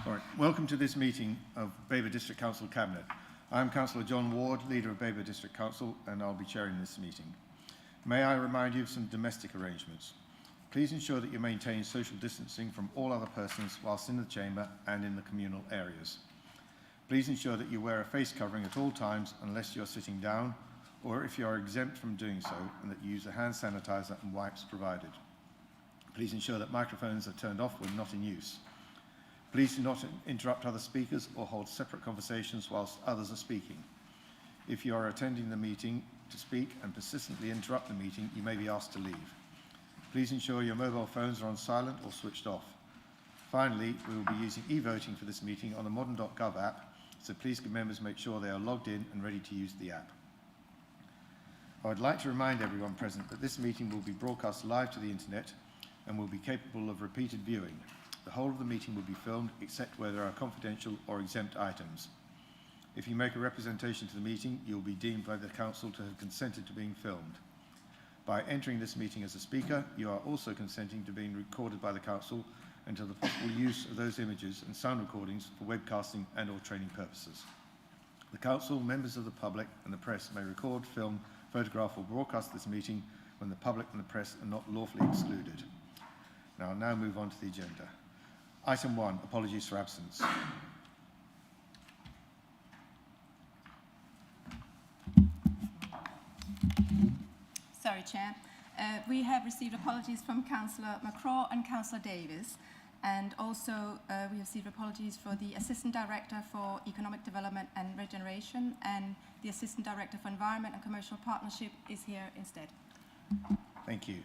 All right. Welcome to this meeting of Babergh District Council Cabinet. I'm Councillor John Ward, leader of Babergh District Council, and I'll be chairing this meeting. May I remind you of some domestic arrangements. Please ensure that you maintain social distancing from all other persons whilst in the chamber and in the communal areas. Please ensure that you wear a face covering at all times unless you're sitting down, or if you are exempt from doing so, and that you use the hand sanitizer and wipes provided. Please ensure that microphones are turned off when not in use. Please do not interrupt other speakers or hold separate conversations whilst others are speaking. If you are attending the meeting to speak and persistently interrupt the meeting, you may be asked to leave. Please ensure your mobile phones are on silent or switched off. Finally, we will be using e-voting for this meeting on the modern.gov app, so please can members make sure they are logged in and ready to use the app. I would like to remind everyone present that this meeting will be broadcast live to the internet and will be capable of repeated viewing. The whole of the meeting will be filmed, except where there are confidential or exempt items. If you make a representation to the meeting, you will be deemed by the Council to have consented to being filmed. By entering this meeting as a speaker, you are also consenting to being recorded by the Council and to the possible use of those images and sound recordings for webcasting and or training purposes. The Council, members of the public and the press may record, film, photograph or broadcast this meeting when the public and the press are not lawfully excluded. I'll now move on to the agenda. Item 1, apologies for absence. Sorry, Chair. We have received apologies from Councillor McCraw and Councillor Davis, and also we received apologies for the Assistant Director for Economic Development and Regeneration, and the Assistant Director for Environment and Commercial Partnership is here instead. Thank you.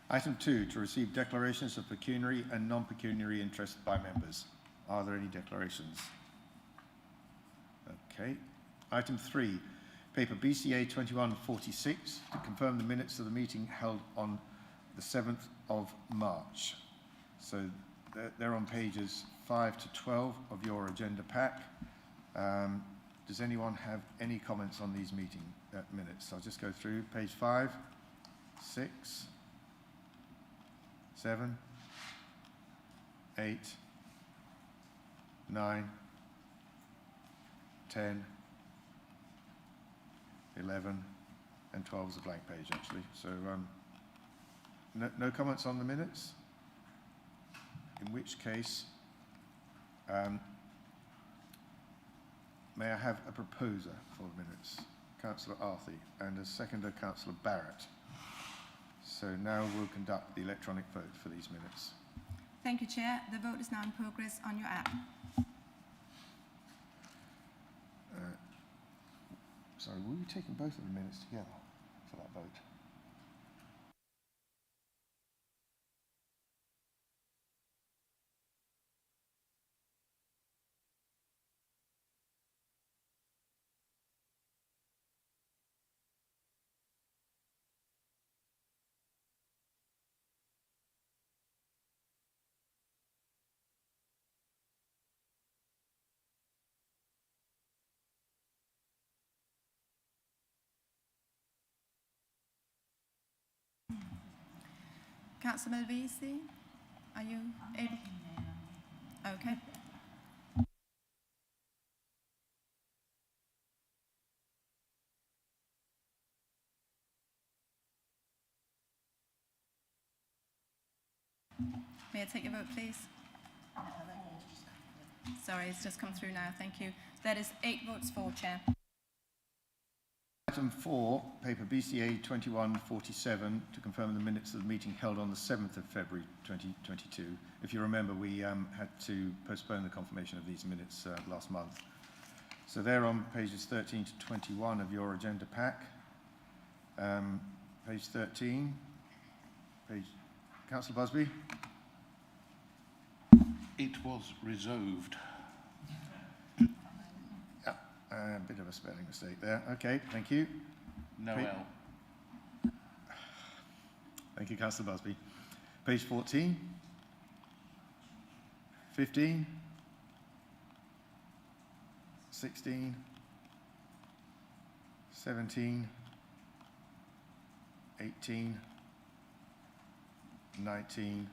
Item 2, to receive declarations of pecuniary and non-pecuniary interest by members. Are there any declarations? Okay. Item 3, paper BCA 2146, to confirm the minutes of the meeting held on the 7th of March. So they're on pages 5 to 12 of your agenda pack. Does anyone have any comments on these meeting minutes? I'll just go through page 5, 6, 7, 8, 9, 10, 11, and 12 is a blank page actually. So no comments on the minutes? In which case, may I have a proposer for the minutes? Councillor Arthey, and a seconder, Councillor Barrett. So now we'll conduct the electronic vote for these minutes. Thank you, Chair. The vote is now in progress on your app. Sorry, were we taking both of the minutes together for that vote? Councillor Malvisi, are you able? Okay. May I take your vote, please? Sorry, it's just come through now. Thank you. That is 8 votes for, Chair. Item 4, paper BCA 2147, to confirm the minutes of the meeting held on the 7th of February 2022. If you remember, we had to postpone the confirmation of these minutes last month. So they're on pages 13 to 21 of your agenda pack. Page 13, Councillor Busby. It was resolved. A bit of a spelling mistake there. Okay, thank you. No L. Thank you, Councillor Busby. Page 14, 15, 16, 17, 18, 19,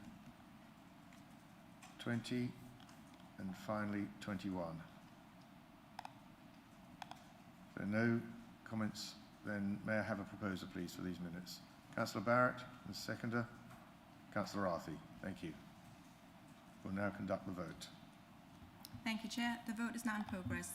20, and finally 21. So no comments, then may I have a proposer, please, for these minutes? Councillor Barrett, and seconder. Councillor Arthey, thank you. We'll now conduct the vote. Thank you, Chair. The vote is now in progress.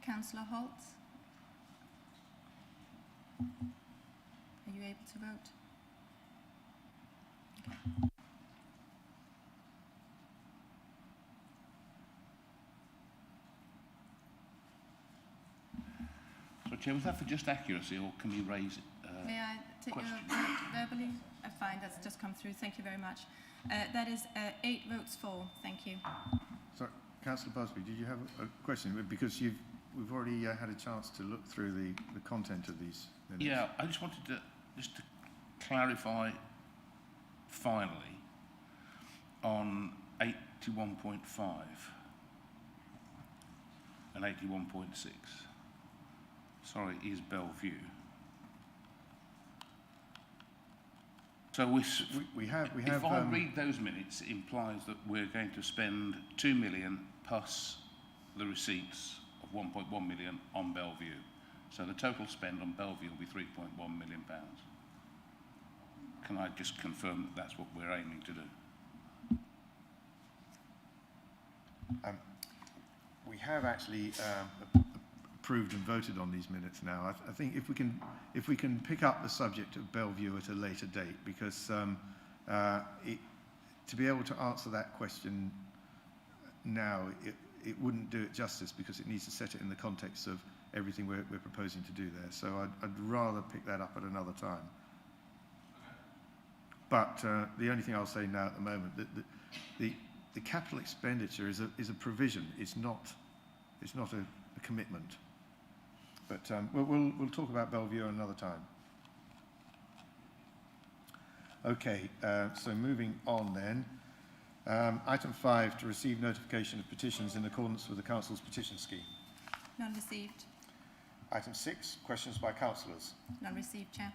Councillor Holt, are you able to vote? Okay. So, Chair, was that for just accuracy, or can you raise May I take your vote verbally? Fine, that's just come through. Thank you very much. That is 8 votes for. Thank you. Sorry, Councillor Busby, did you have a question? Because we've already had a chance to look through the content of these minutes. Yeah, I just wanted to clarify finally on 81.5 and 81.6. Sorry, is Bellevue. So we have. If I read those minutes, it implies that we're going to spend 2 million plus the receipts of 1.1 million on Bellevue. So the total spend on Bellevue will be 3.1 million pounds. Can I just confirm that that's what we're aiming to do? We have actually approved and voted on these minutes now. I think if we can pick up the subject of Bellevue at a later date, because to be able to answer that question now, it wouldn't do it justice, because it needs to set it in the context of everything we're proposing to do there. So I'd rather pick that up at another time. But the only thing I'll say now at the moment, that the capital expenditure is a provision. It's not a commitment. But we'll talk about Bellevue another time. Okay, so moving on then. Item 5, to receive notification of petitions in accordance with the Council's petition scheme. None received. Item 6, questions by councillors. None received, Chair.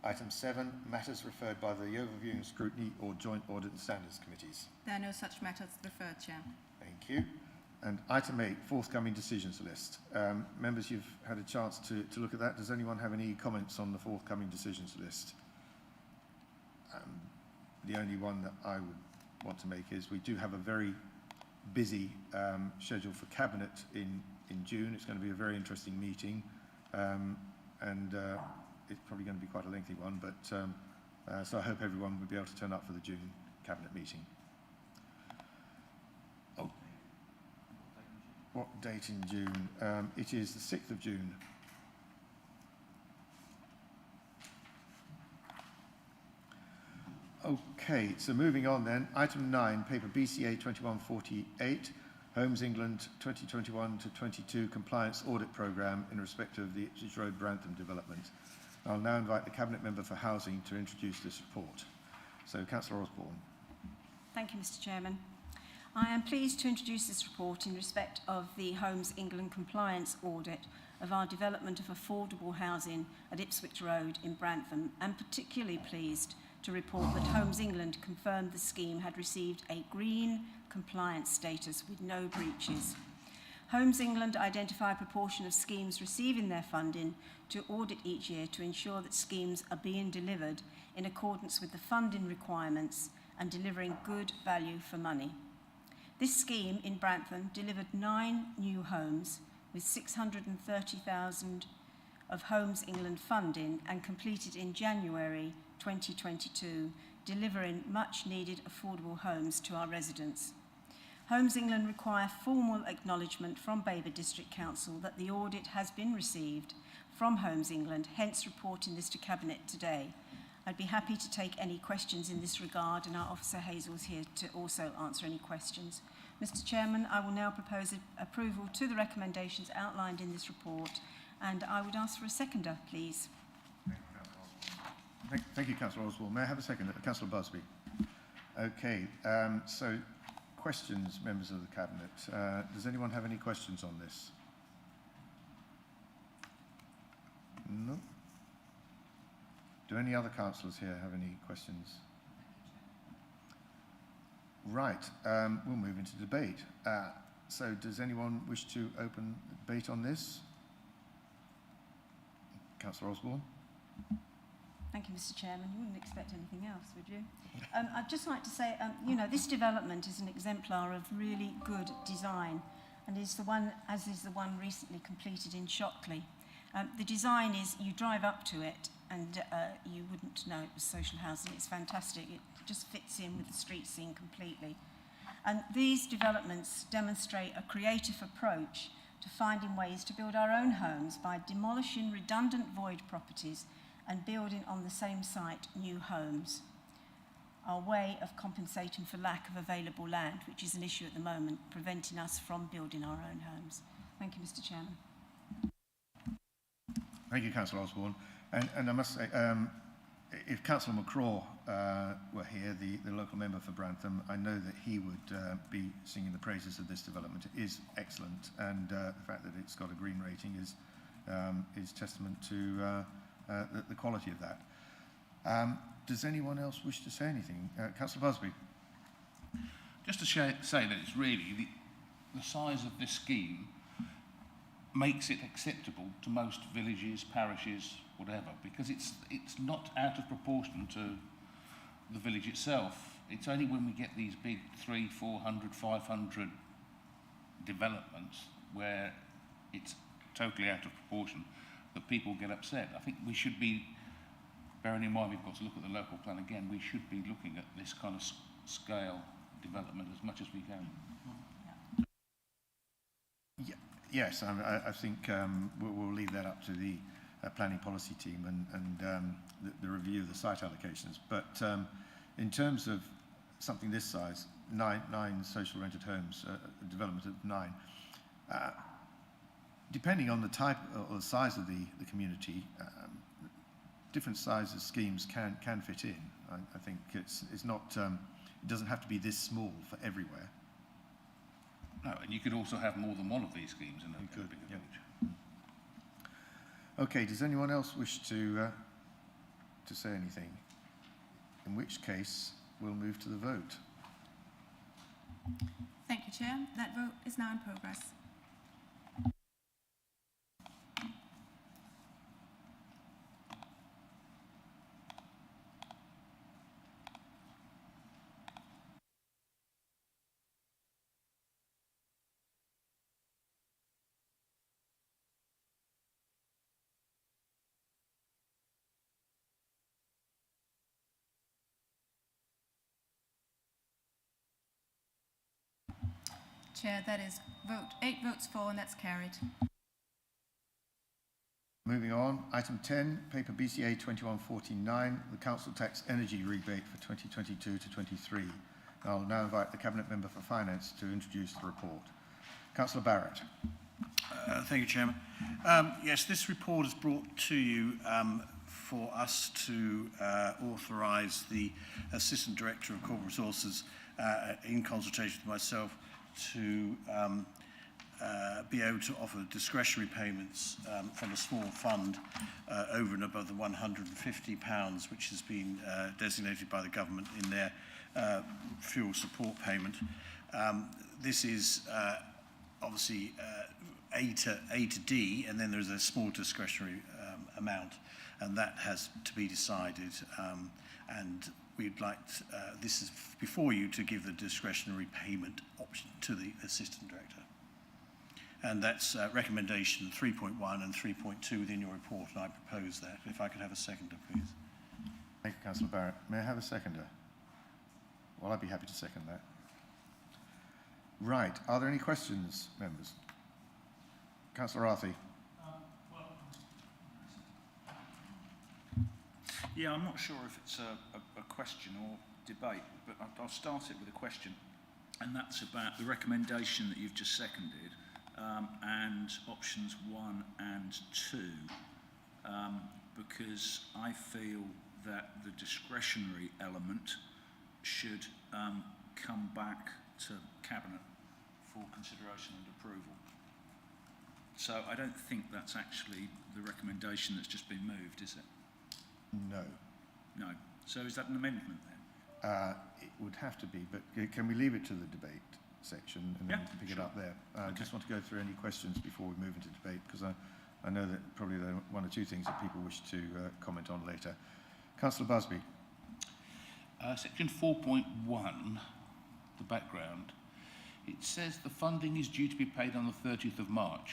Item 7, matters referred by the Overview and Scrutiny or Joint Audit and Standards Committees. There are no such matters referred, Chair. Thank you. And item 8, forthcoming decisions list. Members, you've had a chance to look at that. Does anyone have any comments on the forthcoming decisions list? The only one that I would want to make is we do have a very busy schedule for Cabinet in June. It's going to be a very interesting meeting, and it's probably going to be quite a lengthy one, but so I hope everyone will be able to turn up for the June Cabinet meeting. Oh, what date in June? It is the 6th of June. Okay, so moving on then. Item 9, paper BCA 2148, Homes England 2021 to 22 compliance audit programme in respect of the Ipswich Road Brantham development. I'll now invite the Cabinet Member for Housing to introduce this report. So, Councillor Osborne. Thank you, Mr. Chairman. I am pleased to introduce this report in respect of the Homes England compliance audit of our development of affordable housing at Ipswich Road in Brantham, and particularly pleased to report that Homes England confirmed the scheme had received a green compliance status with no breaches. Homes England identify a proportion of schemes receiving their funding to audit each year to ensure that schemes are being delivered in accordance with the funding requirements and delivering good value for money. This scheme in Brantham delivered 9 new homes with 630,000 of Homes England funding and completed in January 2022, delivering much needed affordable homes to our residents. Homes England require formal acknowledgement from Babergh District Council that the audit has been received from Homes England, hence reporting this to Cabinet today. I'd be happy to take any questions in this regard, and our Officer Hazel's here to also answer any questions. Mr. Chairman, I will now propose approval to the recommendations outlined in this report, and I would ask for a seconder, please. Thank you, Councillor Oswald. May I have a second? Councillor Busby. Okay, so questions, members of the Cabinet. Does anyone have any questions on this? No. Do any other councillors here have any questions? Right, we'll move into debate. So does anyone wish to open debate on this? Councillor Osborne. Thank you, Mr. Chairman. You wouldn't expect anything else, would you? I'd just like to say, you know, this development is an exemplar of really good design, and is the one, as is the one recently completed in Shockley. The design is, you drive up to it, and you wouldn't know it was social housing. It's fantastic. It just fits in with the street scene completely. And these developments demonstrate a creative approach to finding ways to build our own homes by demolishing redundant void properties and building on the same site new homes. Our way of compensating for lack of available land, which is an issue at the moment, preventing us from building our own homes. Thank you, Mr. Chairman. Thank you, Councillor Osborne. And I must say, if Councillor McCraw were here, the local member for Brantham, I know that he would be singing the praises of this development. It is excellent, and the fact that it's got a green rating is testament to the quality of that. Does anyone else wish to say anything? Councillor Busby. Just to say that it's really the size of this scheme makes it acceptable to most villages, parishes, whatever, because it's not out of proportion to the village itself. It's only when we get these big 300, 400, 500 developments where it's totally out of proportion that people get upset. I think we should be, bearing in mind we've got to look at the local plan again, we should be looking at this kind of scale development as much as we can. Yes, I think we'll leave that up to the planning policy team and the review of the site allocations. But in terms of something this size, nine social rented homes, a development of 9, depending on the type or the size of the community, different sizes schemes can fit in. I think it's not, it doesn't have to be this small for everywhere. No, and you could also have more than one of these schemes in a bigger village. Okay, does anyone else wish to say anything? In which case, we'll move to the vote. Thank you, Chair. That vote is now in progress. Chair, that is 8 votes for, and that's carried. Moving on, item 10, paper BCA 2149, the council tax energy rebate for 2022 to 23. I'll now invite the Cabinet Member for Finance to introduce the report. Councillor Barrett. Thank you, Chairman. Yes, this report is brought to you for us to authorise the Assistant Director of Corporate Resources in consultation with myself to be able to offer discretionary payments from a small fund over and above the £150 which has been designated by the government in their fuel support payment. This is obviously A to D, and then there's a small discretionary amount, and that has to be decided, and we'd like this is before you to give the discretionary payment option to the Assistant Director. And that's recommendation 3.1 and 3.2 within your report, and I propose that. If I could have a seconder, please. Thank you, Councillor Barrett. May I have a seconder? Well, I'd be happy to second that. Right. Are there any questions, members? Councillor Arthey. Yeah, I'm not sure if it's a question or debate, but I'll start it with a question, and that's about the recommendation that you've just seconded, and options 1 and 2, because I feel that the discretionary element should come back to Cabinet for consideration and approval. So I don't think that's actually the recommendation that's just been moved, is it? No. No. So is that an amendment then? It would have to be, but can we leave it to the debate section and then we can pick it up there? I just want to go through any questions before we move into debate, because I know that probably there are 1 or 2 things that people wish to comment on later. Councillor Busby. Section 4.1, the background, it says the funding is due to be paid on the 30th of March.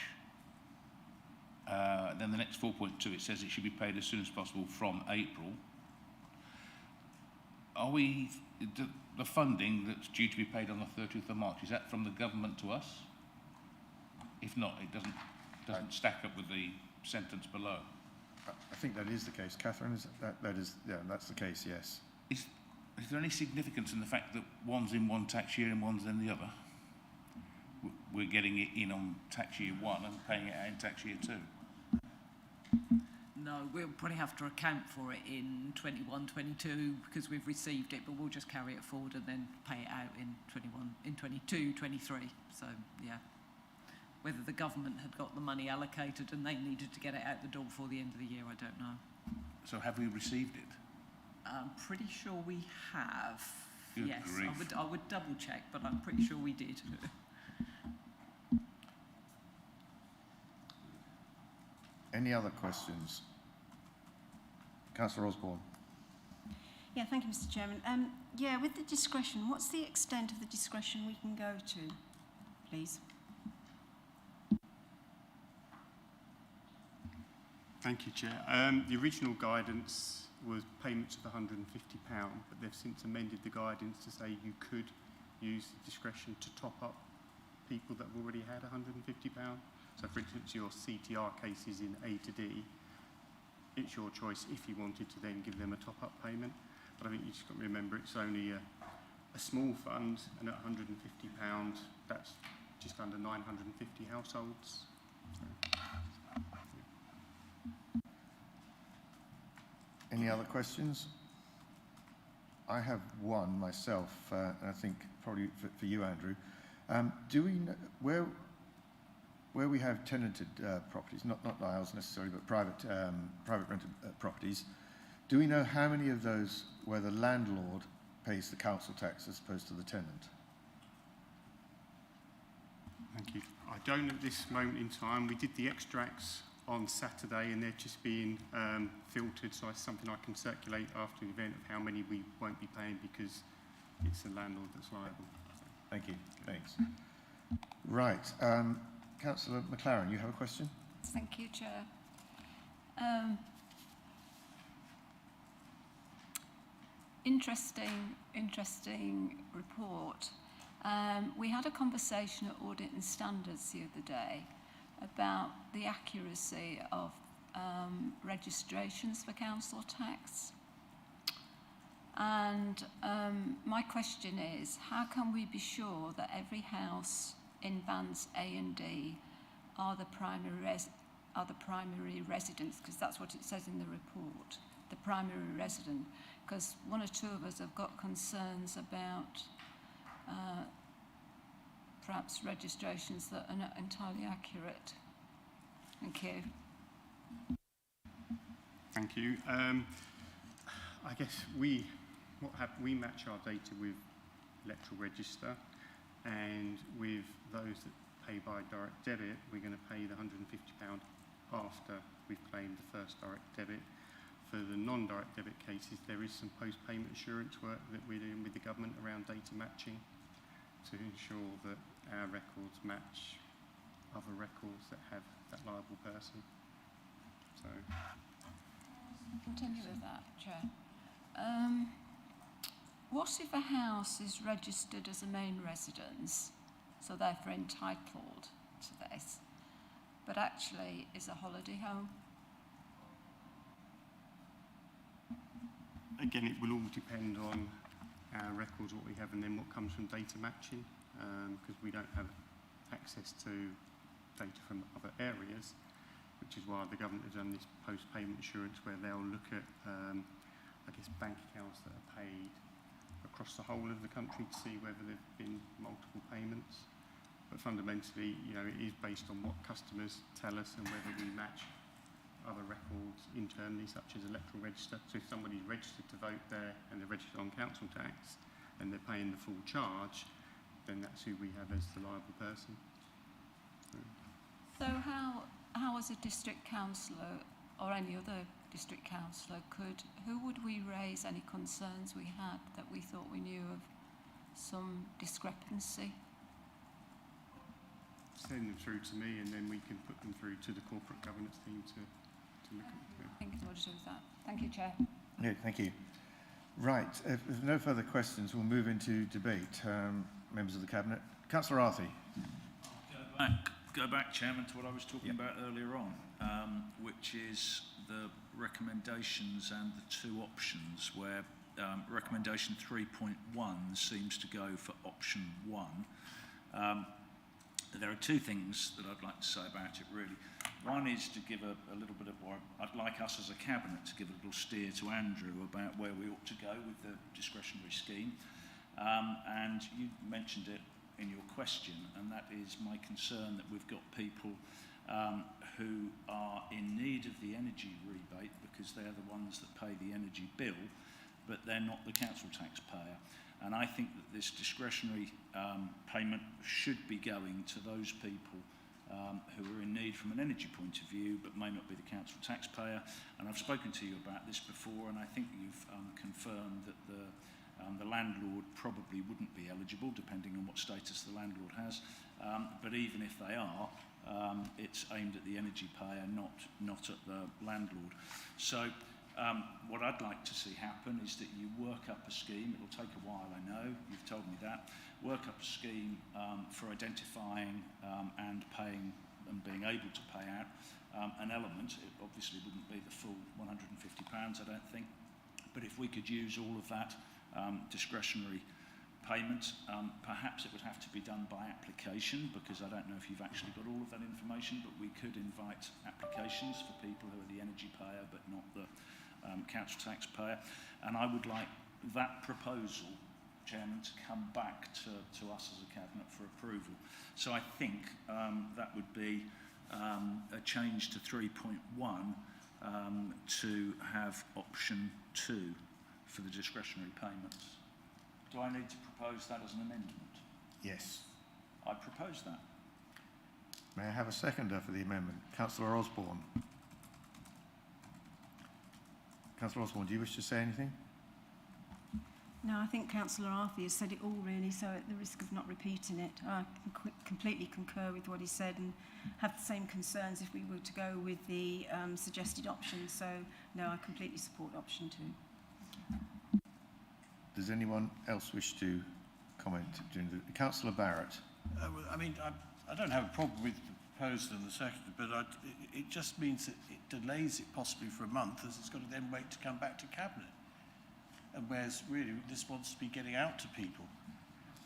Then the next 4.2, it says it should be paid as soon as possible from April. Are we, the funding that's due to be paid on the 30th of March, is that from the government to us? If not, it doesn't stack up with the sentence below. I think that is the case. Catherine, that's the case, yes. Is there any significance in the fact that one's in one tax year and one's in the other? We're getting it in on tax year 1 and paying it out in tax year 2. No, we'll probably have to account for it in 21, 22 because we've received it, but we'll just carry it forward and then pay it out in 21, in 22, 23. So, yeah. Whether the government had got the money allocated and they needed to get it out the door before the end of the year, I don't know. So have we received it? I'm pretty sure we have. Good yes, grief. I would double check, but I'm pretty sure we did. Any other questions? Councillor Osborne. Yeah, thank you, Mr. Chairman. Yeah, with the discretion, what's the extent of the discretion we can go to, please? Thank you, Chair. The original guidance was payments of £150, but they've since amended the guidance to say you could use the discretion to top up people that have already had £150. So, for instance, your CTR cases in A to D, it's your choice if you wanted to then give them a top-up payment. But I think you just got to remember it's only a small fund, and at £150, that's just under 950 households. So, Any other questions? I have one myself, and I think probably for you, Andrew. Do we know where we have tenanted properties, not Niles necessarily, but private rented properties, do we know how many of those where the landlord pays the council tax as opposed to the tenant? thank you. I don't at this moment in time. We did the extracts on Saturday and they're just being filtered, so it's something I can circulate after the event of how many we won't be paying because it's the landlord that's liable. Thank you. Thanks. Right. Councillor McLaren, you have a question? Thank you, Chair. Interesting report. We had a conversation at Audit and Standards the other day about the accuracy of registrations for council tax. And my question is, how can we be sure that every house in bands A and D are the primary residents? Because that's what it says in the report, the primary resident. Because one or two of us have got concerns about perhaps registrations that are not entirely accurate. Thank you. Thank you. I guess we match our data with electoral register, and with those that pay by direct debit, we're going to pay the £150 after we've claimed the first direct debit. For the non-direct debit cases, there is some post-payment assurance work that we're doing with the government around data matching to ensure that our records match other records that have that liable person. So, Continue with that, Chair. What if a house is registered as a main residence, so therefore entitled to this, but actually is a holiday home? again, it will all depend on our records, what we have, and then what comes from data matching, because we don't have access to data from other areas, which is why the government has done this post-payment assurance, where they'll look at, I guess, bank accounts that are paid across the whole of the country to see whether there have been multiple payments. But fundamentally, you know, it is based on what customers tell us and whether we match other records internally, such as electoral register. So if somebody's registered to vote there and they're registered on council tax and they're paying the full charge, then that's who we have as the liable person. So how as a district councillor or any other district councillor who would we raise any concerns we had that we thought we knew of some discrepancy? Send them through to me, and then we can put them through to the corporate governance team to look at. I think it's what to do with that. Thank you, Chair. Okay, thank you. Right, if there's no further questions, we'll move into debate. Members of the Cabinet. Councillor Arthey. Go back, Chairman, to what I was talking about earlier on, which is the recommendations and the two options, where recommendation 3.1 seems to go for option 1. There are two things that I'd like to say about it, really. One is to give a little bit of, or I'd like us as a Cabinet to give a little steer to Andrew about where we ought to go with the discretionary scheme. And you mentioned it in your question, and that is my concern that we've got people who are in need of the energy rebate because they're the ones that pay the energy bill, but they're not the council taxpayer. And I think that this discretionary payment should be going to those people who are in need from an energy point of view, but may not be the council taxpayer. And I've spoken to you about this before, and I think you've confirmed that the landlord probably wouldn't be eligible, depending on what status the landlord has. But even if they are, it's aimed at the energy payer, not at the landlord. So what I'd like to see happen is that you work up a scheme. It'll take a while, I know, you've told me that. Work up a scheme for identifying and paying and being able to pay out an element. It obviously wouldn't be the full £150, I don't think. But if we could use all of that discretionary payment, perhaps it would have to be done by application, because I don't know if you've actually got all of that information, but we could invite applications for people who are the energy payer but not the council taxpayer. And I would like that proposal, Chairman, to come back to us as a Cabinet for approval. So I think that would be a change to 3.1 to have option 2 for the discretionary payments. Do I need to propose that as an amendment? Yes. I propose that. May I have a seconder for the amendment? Councillor Osborne. Councillor Osborne, do you wish to say anything? No, I think Councillor Arthey has said it all, really, so at the risk of not repeating it, I completely concur with what he said and have the same concerns if we were to go with the suggested option. So, no, I completely support option 2. Does anyone else wish to comment during the... Councillor Barrett. I mean, I don't have a problem with the proposal and the second, but it just means that it delays it possibly for a month, as it's got to then wait to come back to Cabinet. And whereas really this wants to be getting out to people,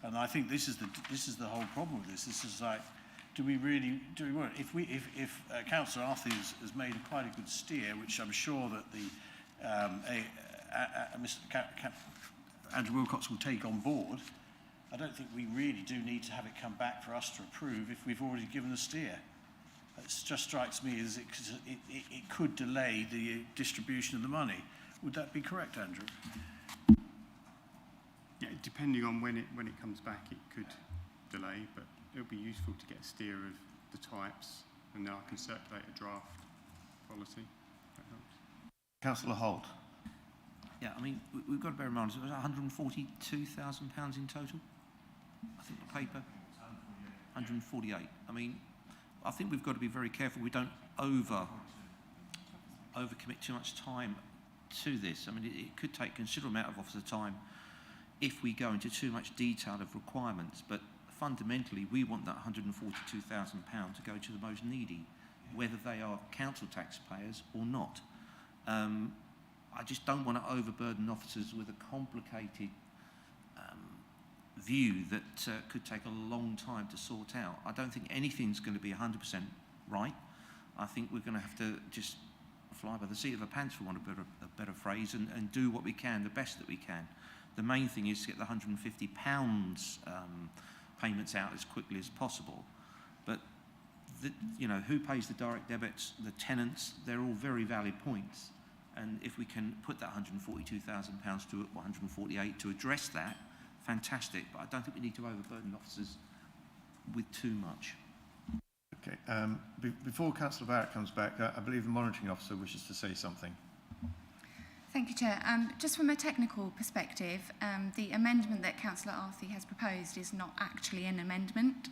and I think this is the whole problem with this. This is like, do we want? If Councillor Arthey has made quite a good steer, which I'm sure that the Mr. Andrew Wilcox will take on board, I don't think we really do need to have it come back for us to approve if we've already given a steer. It just strikes me as it could delay the distribution of the money. Would that be correct, Andrew? Yeah, depending on when it comes back, it could delay, but it'll be useful to get a steer of the types, and now I can circulate a draft policy. That helps. Councillor Holt. Yeah, I mean, we've got to bear in mind, it was £142,000 in total, I think, the paper. 148. I mean, I think we've got to be very careful we don't overcommit too much time to this. I mean, it could take a considerable amount of officer time if we go into too much detail of requirements, but fundamentally we want that £142,000 to go to the most needy, whether they are council taxpayers or not. I just don't want to overburden officers with a complicated view that could take a long time to sort out. I don't think anything's going to be 100% right. I think we're going to have to just fly by the seat of our pants, for want of a better phrase, and do what we can, the best that we can. The main thing is to get the £150 payments out as quickly as possible. But, who pays the direct debits, the tenants, they're all very valid points. And if we can put that £142,000 to 148 to address that, fantastic. But I don't think we need to overburden officers with too much. Okay. Before Councillor Barrett comes back, I believe the monitoring officer wishes to say something. Thank you, Chair. Just from a technical perspective, the amendment that Councillor Arthey has proposed is not actually an amendment,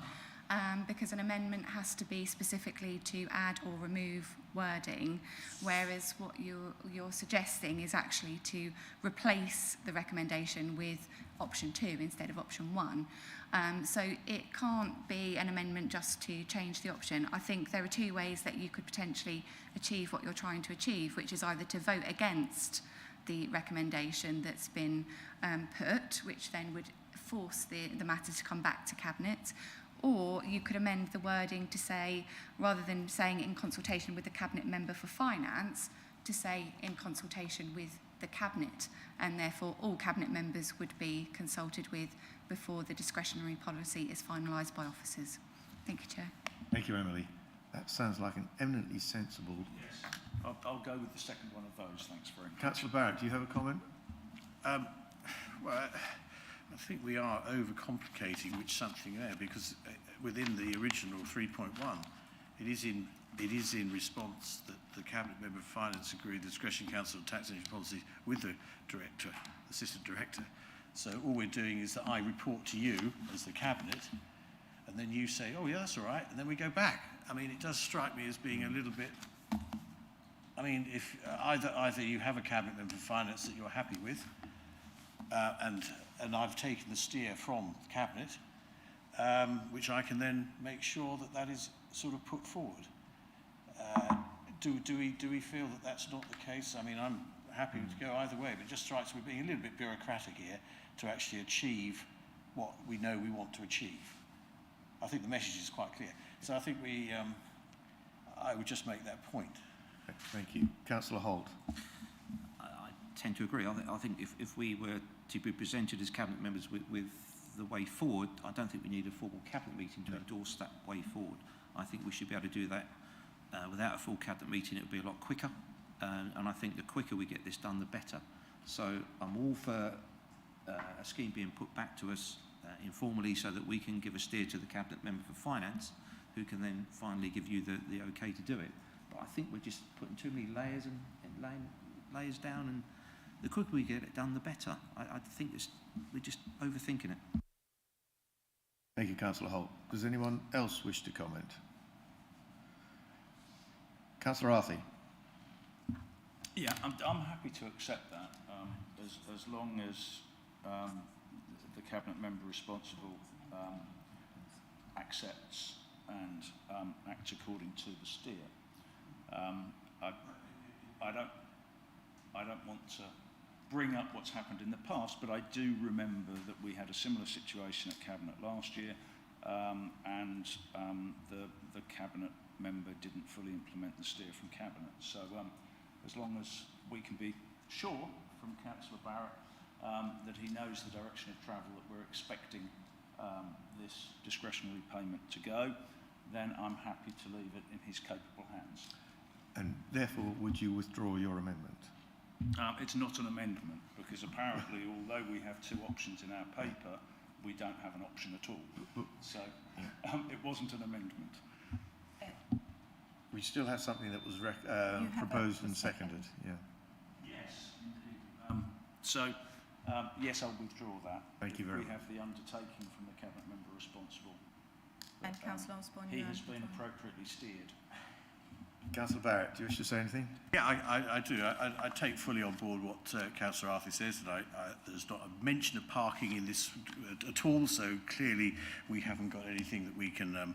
because an amendment has to be specifically to add or remove wording, whereas what you're suggesting is actually to replace the recommendation with option 2 instead of option 1. So it can't be an amendment just to change the option. I think there are 2 ways that you could potentially achieve what you're trying to achieve, which is either to vote against the recommendation that's been put, which then would force the matter to come back to Cabinet, or you could amend the wording to say, rather than saying in consultation with the Cabinet member for finance, to say in consultation with the Cabinet, and therefore all Cabinet members would be consulted with before the discretionary policy is finalised by officers. Thank you, Chair. Thank you, Emily. That sounds like an eminently sensible... Yes. I'll go with the second one of those. Thanks very much. Councillor Barrett, do you have a comment? Well, I think we are overcomplicating something there, because within the original 3.1, it is in response that the Cabinet Member of Finance agreed the Discretion Council of Taxation Policy with the Director, Assistant Director. So all we're doing is that I report to you as the Cabinet, and then you say, oh yeah, that's all right, and then we go back. I mean, it does strike me as being a little bit... I mean, if either you have a Cabinet Member of Finance that you're happy with, and I've taken the steer from the Cabinet, which I can then make sure that is sort of put forward. Do we feel that that's not the case? I mean, I'm happy to go either way, but it just strikes me being a little bit bureaucratic here to actually achieve what we know we want to achieve. I think the message is quite clear. So I think I would just make that point. Thank you. Councillor Holt. I tend to agree. I think if we were to be presented as Cabinet members with the way forward, I don't think we need a formal Cabinet meeting to endorse that way forward. I think we should be able to do that without a full Cabinet meeting. It would be a lot quicker, and I think the quicker we get this done, the better. So I'm all for a scheme being put back to us informally, so that we can give a steer to the Cabinet Member for Finance, who can then finally give you the okay to do it. But I think we're just putting too many layers and layers down, and the quicker we get it done, the better. I think we're just overthinking it. Thank you, Councillor Holt. Does anyone else wish to comment? Councillor Arthey. Yeah, I'm happy to accept that, as long as the Cabinet Member responsible accepts and acts according to the steer. I don't want to bring up what's happened in the past, but I do remember that we had a similar situation at Cabinet last year, and the Cabinet member didn't fully implement the steer from Cabinet. So as long as we can be sure from Councillor Barrett that he knows the direction of travel that we're expecting this discretionary payment to go, then I'm happy to leave it in his capable hands. And therefore, would you withdraw your amendment? It's not an amendment, because apparently, although we have 2 options in our paper, we don't have an option at all. So it wasn't an amendment. We still have something that was proposed and seconded. Yeah. Yes, indeed. So, yes, I'll withdraw that. Thank you very much. We have the undertaking from the Cabinet Member responsible. And Councillor Osborne, he has been appropriately steered. Councillor Barrett, do you wish to say anything? Yeah, I do. I take fully on board what Councillor Arthey says, and there's not a mention of parking in this at all, so clearly we haven't got anything that we can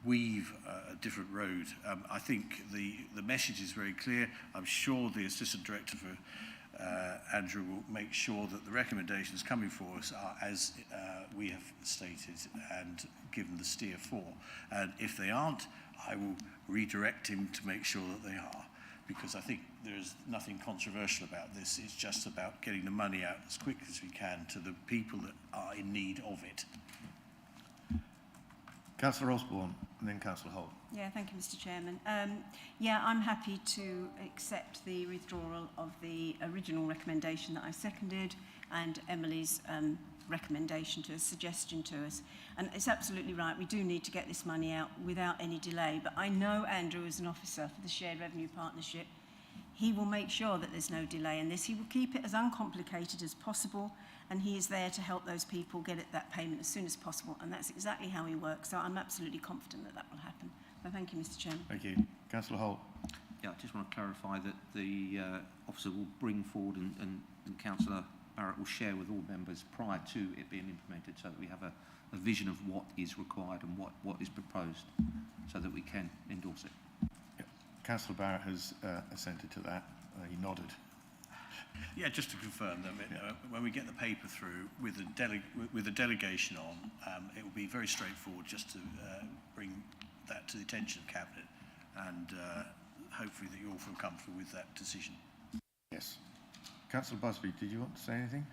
weave a different road. I think the message is very clear. I'm sure the Assistant Director for Andrew will make sure that the recommendations coming for us are as we have stated and given the steer for. And if they aren't, I will redirect him to make sure that they are, because I think there's nothing controversial about this. It's just about getting the money out as quick as we can to the people that are in need of it. Councillor Osborne and then Councillor Holt. Yeah, thank you, Mr. Chairman. Yeah, I'm happy to accept the withdrawal of the original recommendation that I seconded and Emily's recommendation to a suggestion to us. And it's absolutely right, we do need to get this money out without any delay. But I know Andrew, as an officer for the Shared Revenue Partnership, he will make sure that there's no delay in this. He will keep it as uncomplicated as possible, and he is there to help those people get that payment as soon as possible. And that's exactly how he works. So I'm absolutely confident that that will happen. So thank you, Mr. Chairman. Thank you. Councillor Holt. Yeah, I just want to clarify that the officer will bring forward and Councillor Barrett will share with all members prior to it being implemented, so that we have a vision of what is required and what is proposed, so that we can endorse it. Yep. Councillor Barrett has assented to that. He nodded. Yeah, just to confirm that when we get the paper through with the delegation on, it will be very straightforward just to bring that to the attention of Cabinet, and hopefully that you all feel comfortable with that decision. Yes. Councillor Busby, did you want to say anything?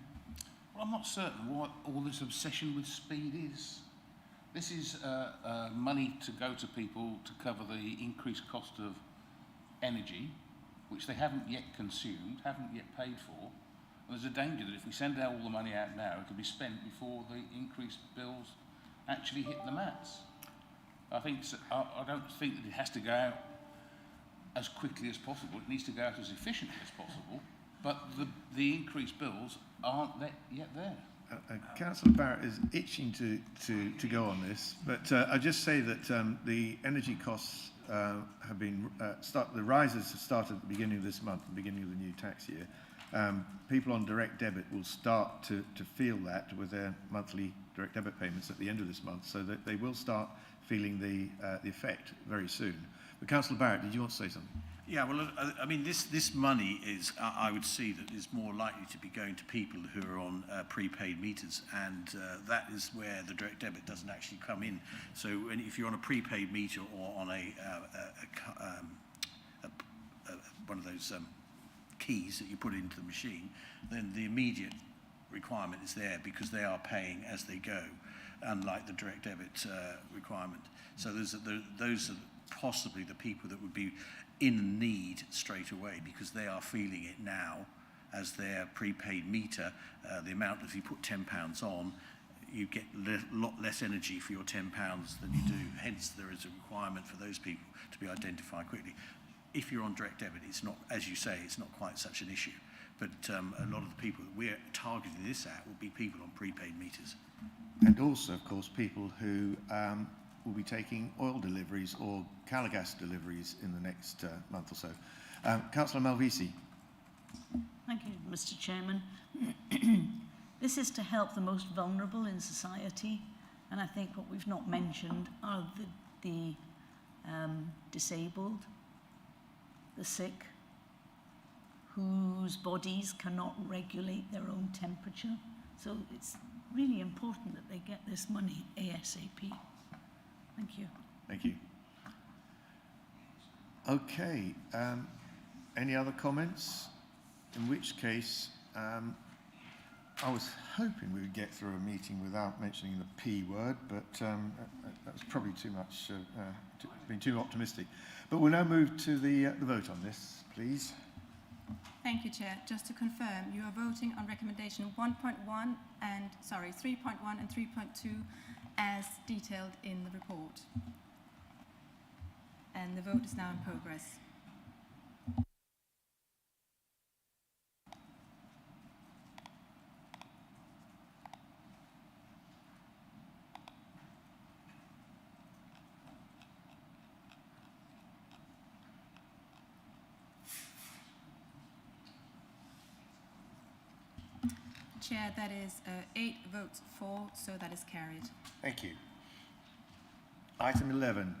Well, I'm not certain what all this obsession with speed is. This is money to go to people to cover the increased cost of energy, which they haven't yet consumed, haven't yet paid for. And there's a danger that if we send out all the money out now, it could be spent before the increased bills actually hit the mats. I don't think that it has to go out as quickly as possible. It needs to go out as efficiently as possible. But the increased bills aren't yet there. Councillor Barrett is itching to go on this, but I just say that the energy costs have been the rises have started at the beginning of this month, the beginning of the new tax year. People on direct debit will start to feel that with their monthly direct debit payments at the end of this month, so that they will start feeling the effect very soon. But Councillor Barrett, did you want to say something? Yeah, well, I mean, this money is, I would see that is more likely to be going to people who are on prepaid meters, and that is where the direct debit doesn't actually come in. So if you're on a prepaid meter or on one of those keys that you put into the machine, then the immediate requirement is there because they are paying as they go, unlike the direct debit requirement. So those are possibly the people that would be in need straight away, because they are feeling it now as their prepaid meter. The amount, if you put £10 on, you get a lot less energy for your £10 than you do. Hence, there is a requirement for those people to be identified quickly. If you're on direct debit, it's not, as you say, it's not quite such an issue. But a lot of the people that we're targeting this at will be people on prepaid meters. And also, of course, people who will be taking oil deliveries or Calagas deliveries in the next month or so. Councillor Malvisi. Thank you, Mr. Chairman. This is to help the most vulnerable in society, and I think what we've not mentioned are the disabled, the sick, whose bodies cannot regulate their own temperature. So it's really important that they get this money ASAP. Thank you. Thank you. Okay. Any other comments? In which case, I was hoping we would get through a meeting without mentioning the P word, but that was probably too much, being too optimistic. But we'll now move to the vote on this, please. Thank you, Chair. Just to confirm, you are voting on recommendation 3.1 and 3.2 as detailed in the report. And the vote is now in progress. Chair, that is 8 votes for, so that is carried. Thank you. Item 11,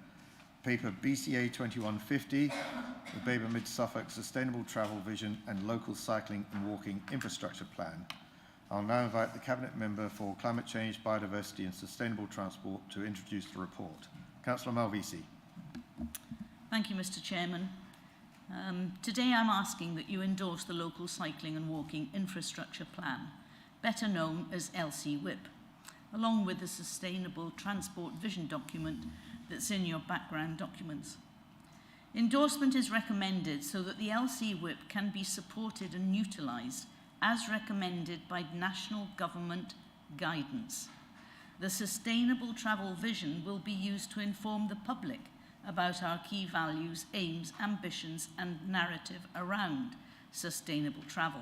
paper BCA 2150, the Babergh Mid-Suffolk Sustainable Travel Vision and Local Cycling and Walking Infrastructure Plan. I'll now invite the Cabinet Member for Climate Change, Biodiversity and Sustainable Transport to introduce the report. Councillor Malvisi. Thank you, Mr. Chairman. Today I'm asking that you endorse the Local Cycling and Walking Infrastructure Plan, better known as LCWIP, along with the Sustainable Transport Vision document that's in your background documents. Endorsement is recommended so that the LCWIP can be supported and utilised as recommended by national government guidance. The Sustainable Travel Vision will be used to inform the public about our key values, aims, ambitions and narrative around sustainable travel.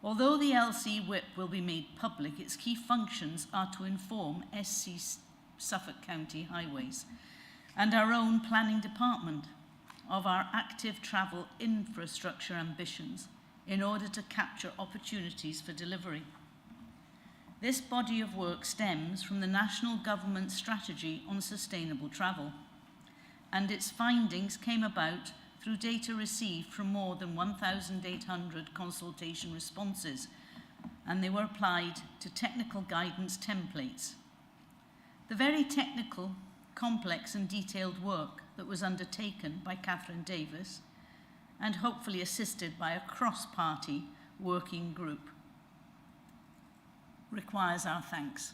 Although the LCWIP will be made public, its key functions are to inform SC Suffolk County Highways and our own planning department of our active travel infrastructure ambitions in order to capture opportunities for delivery. This body of work stems from the national government strategy on sustainable travel, and its findings came about through data received from more than 1,800 consultation responses, and they were applied to technical guidance templates. The very technical, complex and detailed work that was undertaken by Catherine Davis, and hopefully assisted by a cross-party working group, requires our thanks.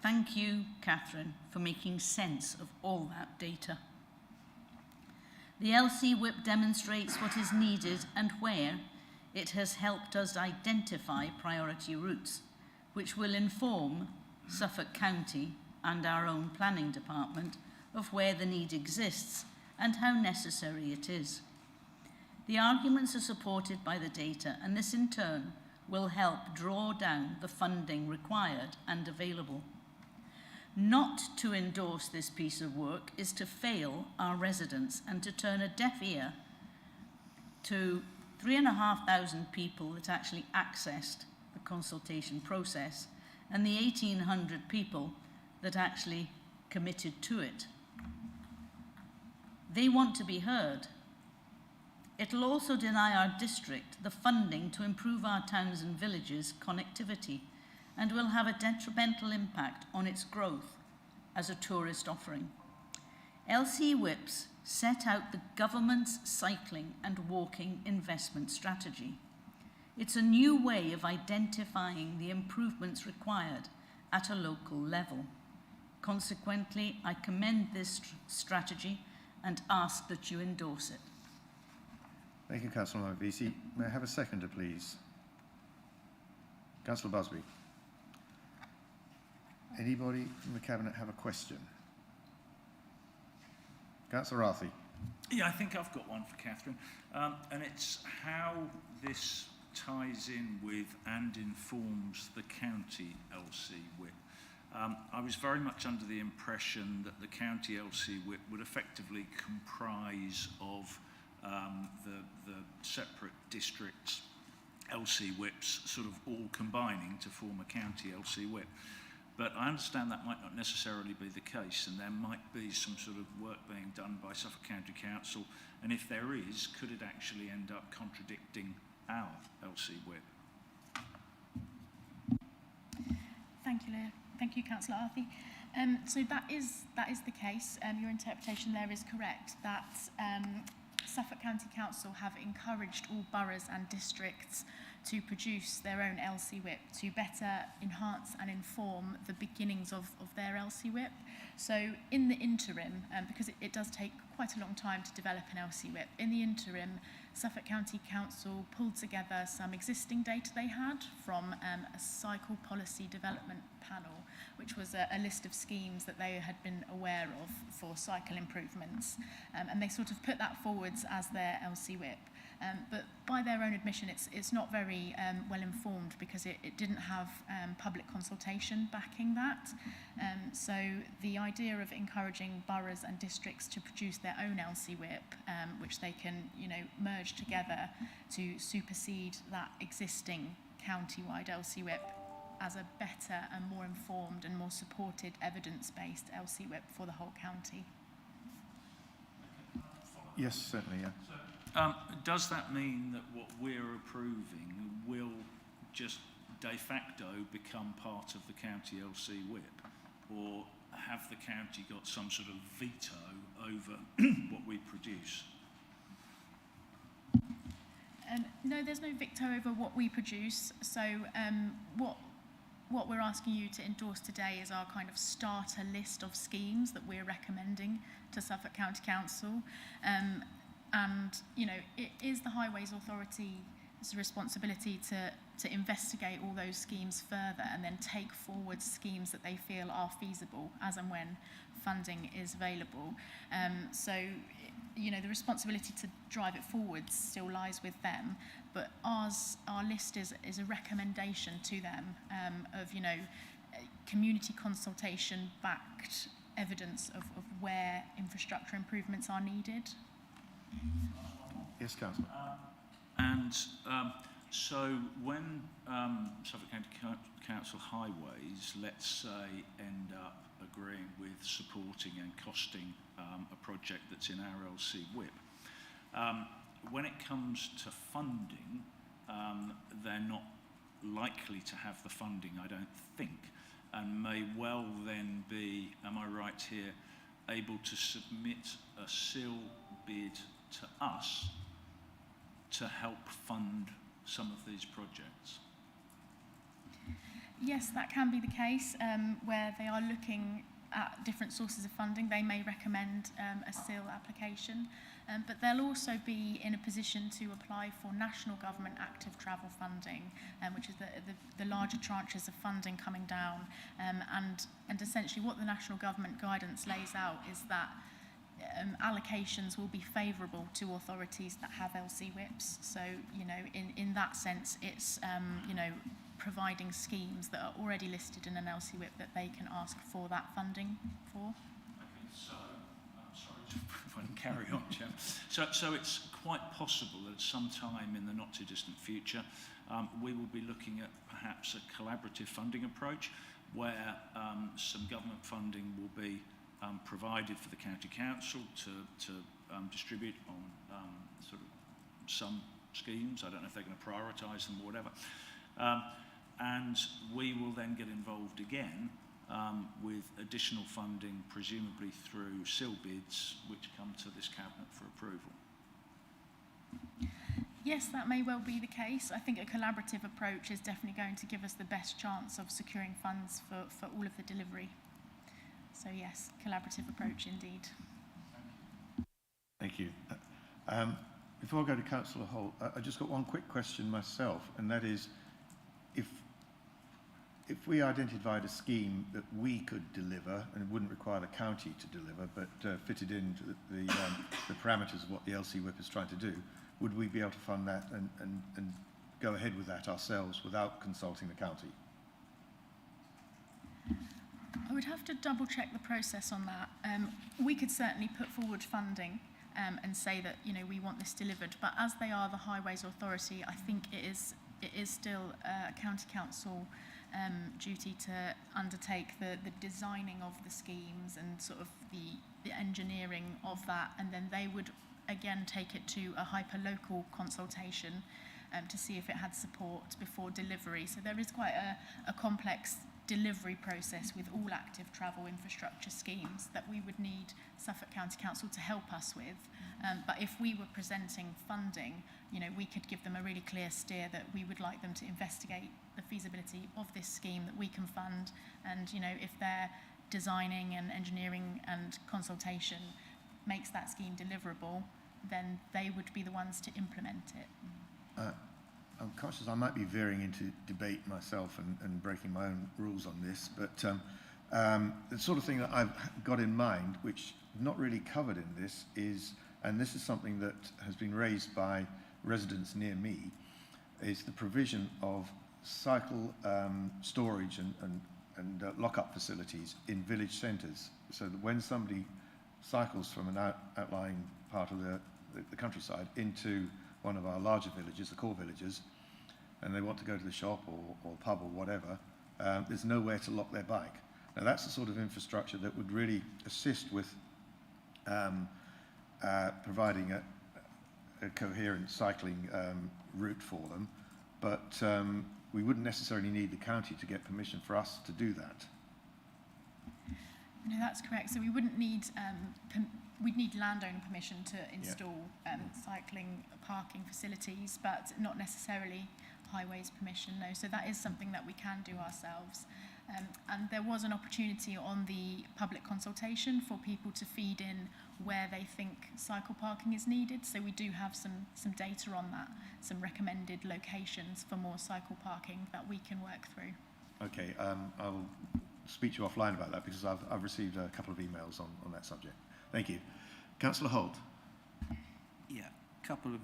Thank you, Catherine, for making sense of all that data. The LCWIP demonstrates what is needed and where it has helped us identify priority routes, which will inform Suffolk County and our own planning department of where the need exists and how necessary it is. The arguments are supported by the data, and this in turn will help draw down the funding required and available. Not to endorse this piece of work is to fail our residents and to turn a deaf ear to 3,500 people that actually accessed the consultation process and the 1,800 people that actually committed to it. They want to be heard. It'll also deny our district the funding to improve our towns and villages' connectivity, and will have a detrimental impact on its growth as a tourist offering. LCWIPs set out the government's cycling and walking investment strategy. It's a new way of identifying the improvements required at a local level. Consequently, I commend this strategy and ask that you endorse it. Thank you, Councillor Malvisi. May I have a seconder, please? Councillor Busby. Anybody from the Cabinet have a question? Councillor Arthey. Yeah, I think I've got one for Catherine. And it's how this ties in with and informs the county LCWIP. I was very much under the impression that the county LCWIP would effectively comprise of the separate districts LCWIPs sort of all combining to form a county LCWIP. But I understand that might not necessarily be the case, and there might be some sort of work being done by Suffolk County Council, and if there is, could it actually end up contradicting our LCWIP? Thank you, Leah. Thank you, Councillor Arthey. So that is the case. Your interpretation there is correct, that Suffolk County Council have encouraged all boroughs and districts to produce their own LCWIP to better enhance and inform the beginnings of their LCWIP. So in the interim, because it does take quite a long time to develop an LCWIP, in the interim, Suffolk County Council pulled together some existing data they had from a cycle policy development panel, which was a list of schemes that they had been aware of for cycle improvements. And they sort of put that forwards as their LCWIP. But by their own admission, it's not very well informed because it didn't have public consultation backing that. So the idea of encouraging boroughs and districts to produce their own LCWIP, which they can, merge together to supersede that existing county-wide LCWIP, as a better and more informed and more supported evidence-based LCWIP for the whole county. Yes, certainly, yeah. Does that mean that what we're approving will just de facto become part of the county LCWIP, or have the county got some sort of veto over what we produce? No, there's no veto over what we produce. So what we're asking you to endorse today is our kind of starter list of schemes that we're recommending to Suffolk County Council. And, you know, it is the Highways Authority's responsibility to investigate all those schemes further and then take forward schemes that they feel are feasible as and when funding is available. So, you know, the responsibility to drive it forward still lies with them, but our list is a recommendation to them of, you know, community consultation backed evidence of where infrastructure improvements are needed. Yes, Councillor. So when Suffolk County Council Highways, let's say, end up agreeing with supporting and costing a project that's in our LCWIP, when it comes to funding, they're not likely to have the funding, I don't think, and may well then be, am I right here, able to submit a SIL bid to us to help fund some of these projects? Yes, that can be the case, where they are looking at different sources of funding. They may recommend a SIL application, but they'll also be in a position to apply for national government active travel funding, which is the larger tranches of funding coming down. And essentially what the national government guidance lays out is that allocations will be favourable to authorities that have LCWIPs. So, you know, in that sense, it's, you know, providing schemes that are already listed in an LCWIP that they can ask for that funding for. Okay, so, I'm sorry, if I can carry on, Chair. So it's quite possible that at some time in the not too distant future, we will be looking at perhaps a collaborative funding approach where some government funding will be provided for the county council to distribute on sort of some schemes. I don't know if they're going to prioritise them or whatever. And we will then get involved again with additional funding, presumably through SIL bids, which come to this cabinet for approval. Yes, that may well be the case. I think a collaborative approach is definitely going to give us the best chance of securing funds for all of the delivery. So yes, collaborative approach indeed. Thank you. Before I go to Councillor Holt, I just got one quick question myself, and that is, if we identified a scheme that we could deliver, and it wouldn't require the county to deliver, but fitted into the parameters of what the LCWIP is trying to do, would we be able to fund that and go ahead with that ourselves without consulting the county? I would have to double check the process on that. We could certainly put forward funding and say that, you know, we want this delivered, but as they are the Highways Authority, I think it is still a county council duty to undertake the designing of the schemes and sort of the engineering of that, and then they would again take it to a hyper-local consultation to see if it had support before delivery. So there is quite a complex delivery process with all active travel infrastructure schemes that we would need Suffolk County Council to help us with. But if we were presenting funding, you know, we could give them a really clear steer that we would like them to investigate the feasibility of this scheme that we can fund, and, you know, if their designing and engineering and consultation makes that scheme deliverable, then they would be the ones to implement it. I'm conscious I might be veering into debate myself and breaking my own rules on this, but the sort of thing that I've got in mind, which not really covered in this, is, and this is something that has been raised by residents near me, is the provision of cycle storage and lock-up facilities in village centres, so that when somebody cycles from an outlying part of the countryside into one of our larger villages, the core villages, and they want to go to the shop or pub or whatever, there's nowhere to lock their bike. Now, that's the sort of infrastructure that would really assist with providing a coherent cycling route for them, but we wouldn't necessarily need the county to get permission for us to do that. No, that's correct. So we wouldn't need, we'd need landowner permission to install cycling parking facilities, but not necessarily highways permission, no. So that is something that we can do ourselves. And there was an opportunity on the public consultation for people to feed in where they think cycle parking is needed. So we do have some data on that, some recommended locations for more cycle parking that we can work through. Okay, I'll speak to you offline about that because I've received a couple of emails on that subject. Thank you. Councillor Holt. Yeah, a couple of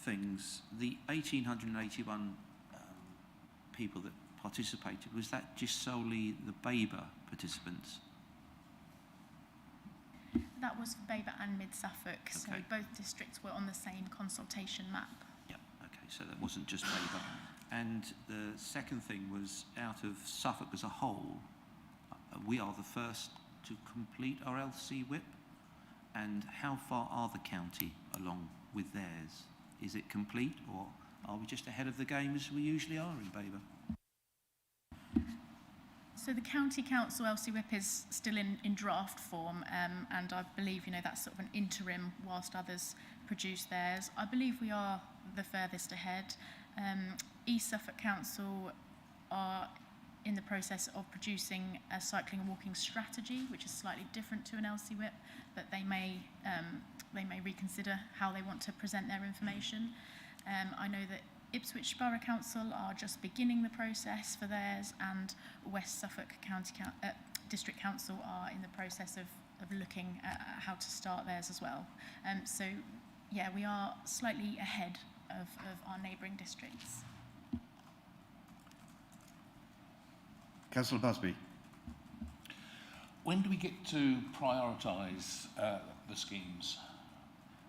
things. The 1,881 people that participated, was that just solely the Babergh participants? That was for Babergh and Mid Suffolk, so Okay. both districts were on the same consultation map. Yeah, okay, so that wasn't just Babergh. And the second thing was, out of Suffolk as a whole, we are the first to complete our LCWIP. And how far are the county along with theirs? Is it complete, or are we just ahead of the game as we usually are in Babergh? So the County Council LCWIP is still in draft form, and I believe, that's sort of an interim whilst others produce theirs. I believe we are the furthest ahead. East Suffolk Council are in the process of producing a cycling and walking strategy, which is slightly different to an LCWIP, but they may reconsider how they want to present their information. I know that Ipswich Borough Council are just beginning the process for theirs, and West Suffolk District Council are in the process of looking at how to start theirs as well. So, yeah, we are slightly ahead of our neighbouring districts. Councillor Busby. When do we get to prioritise the schemes?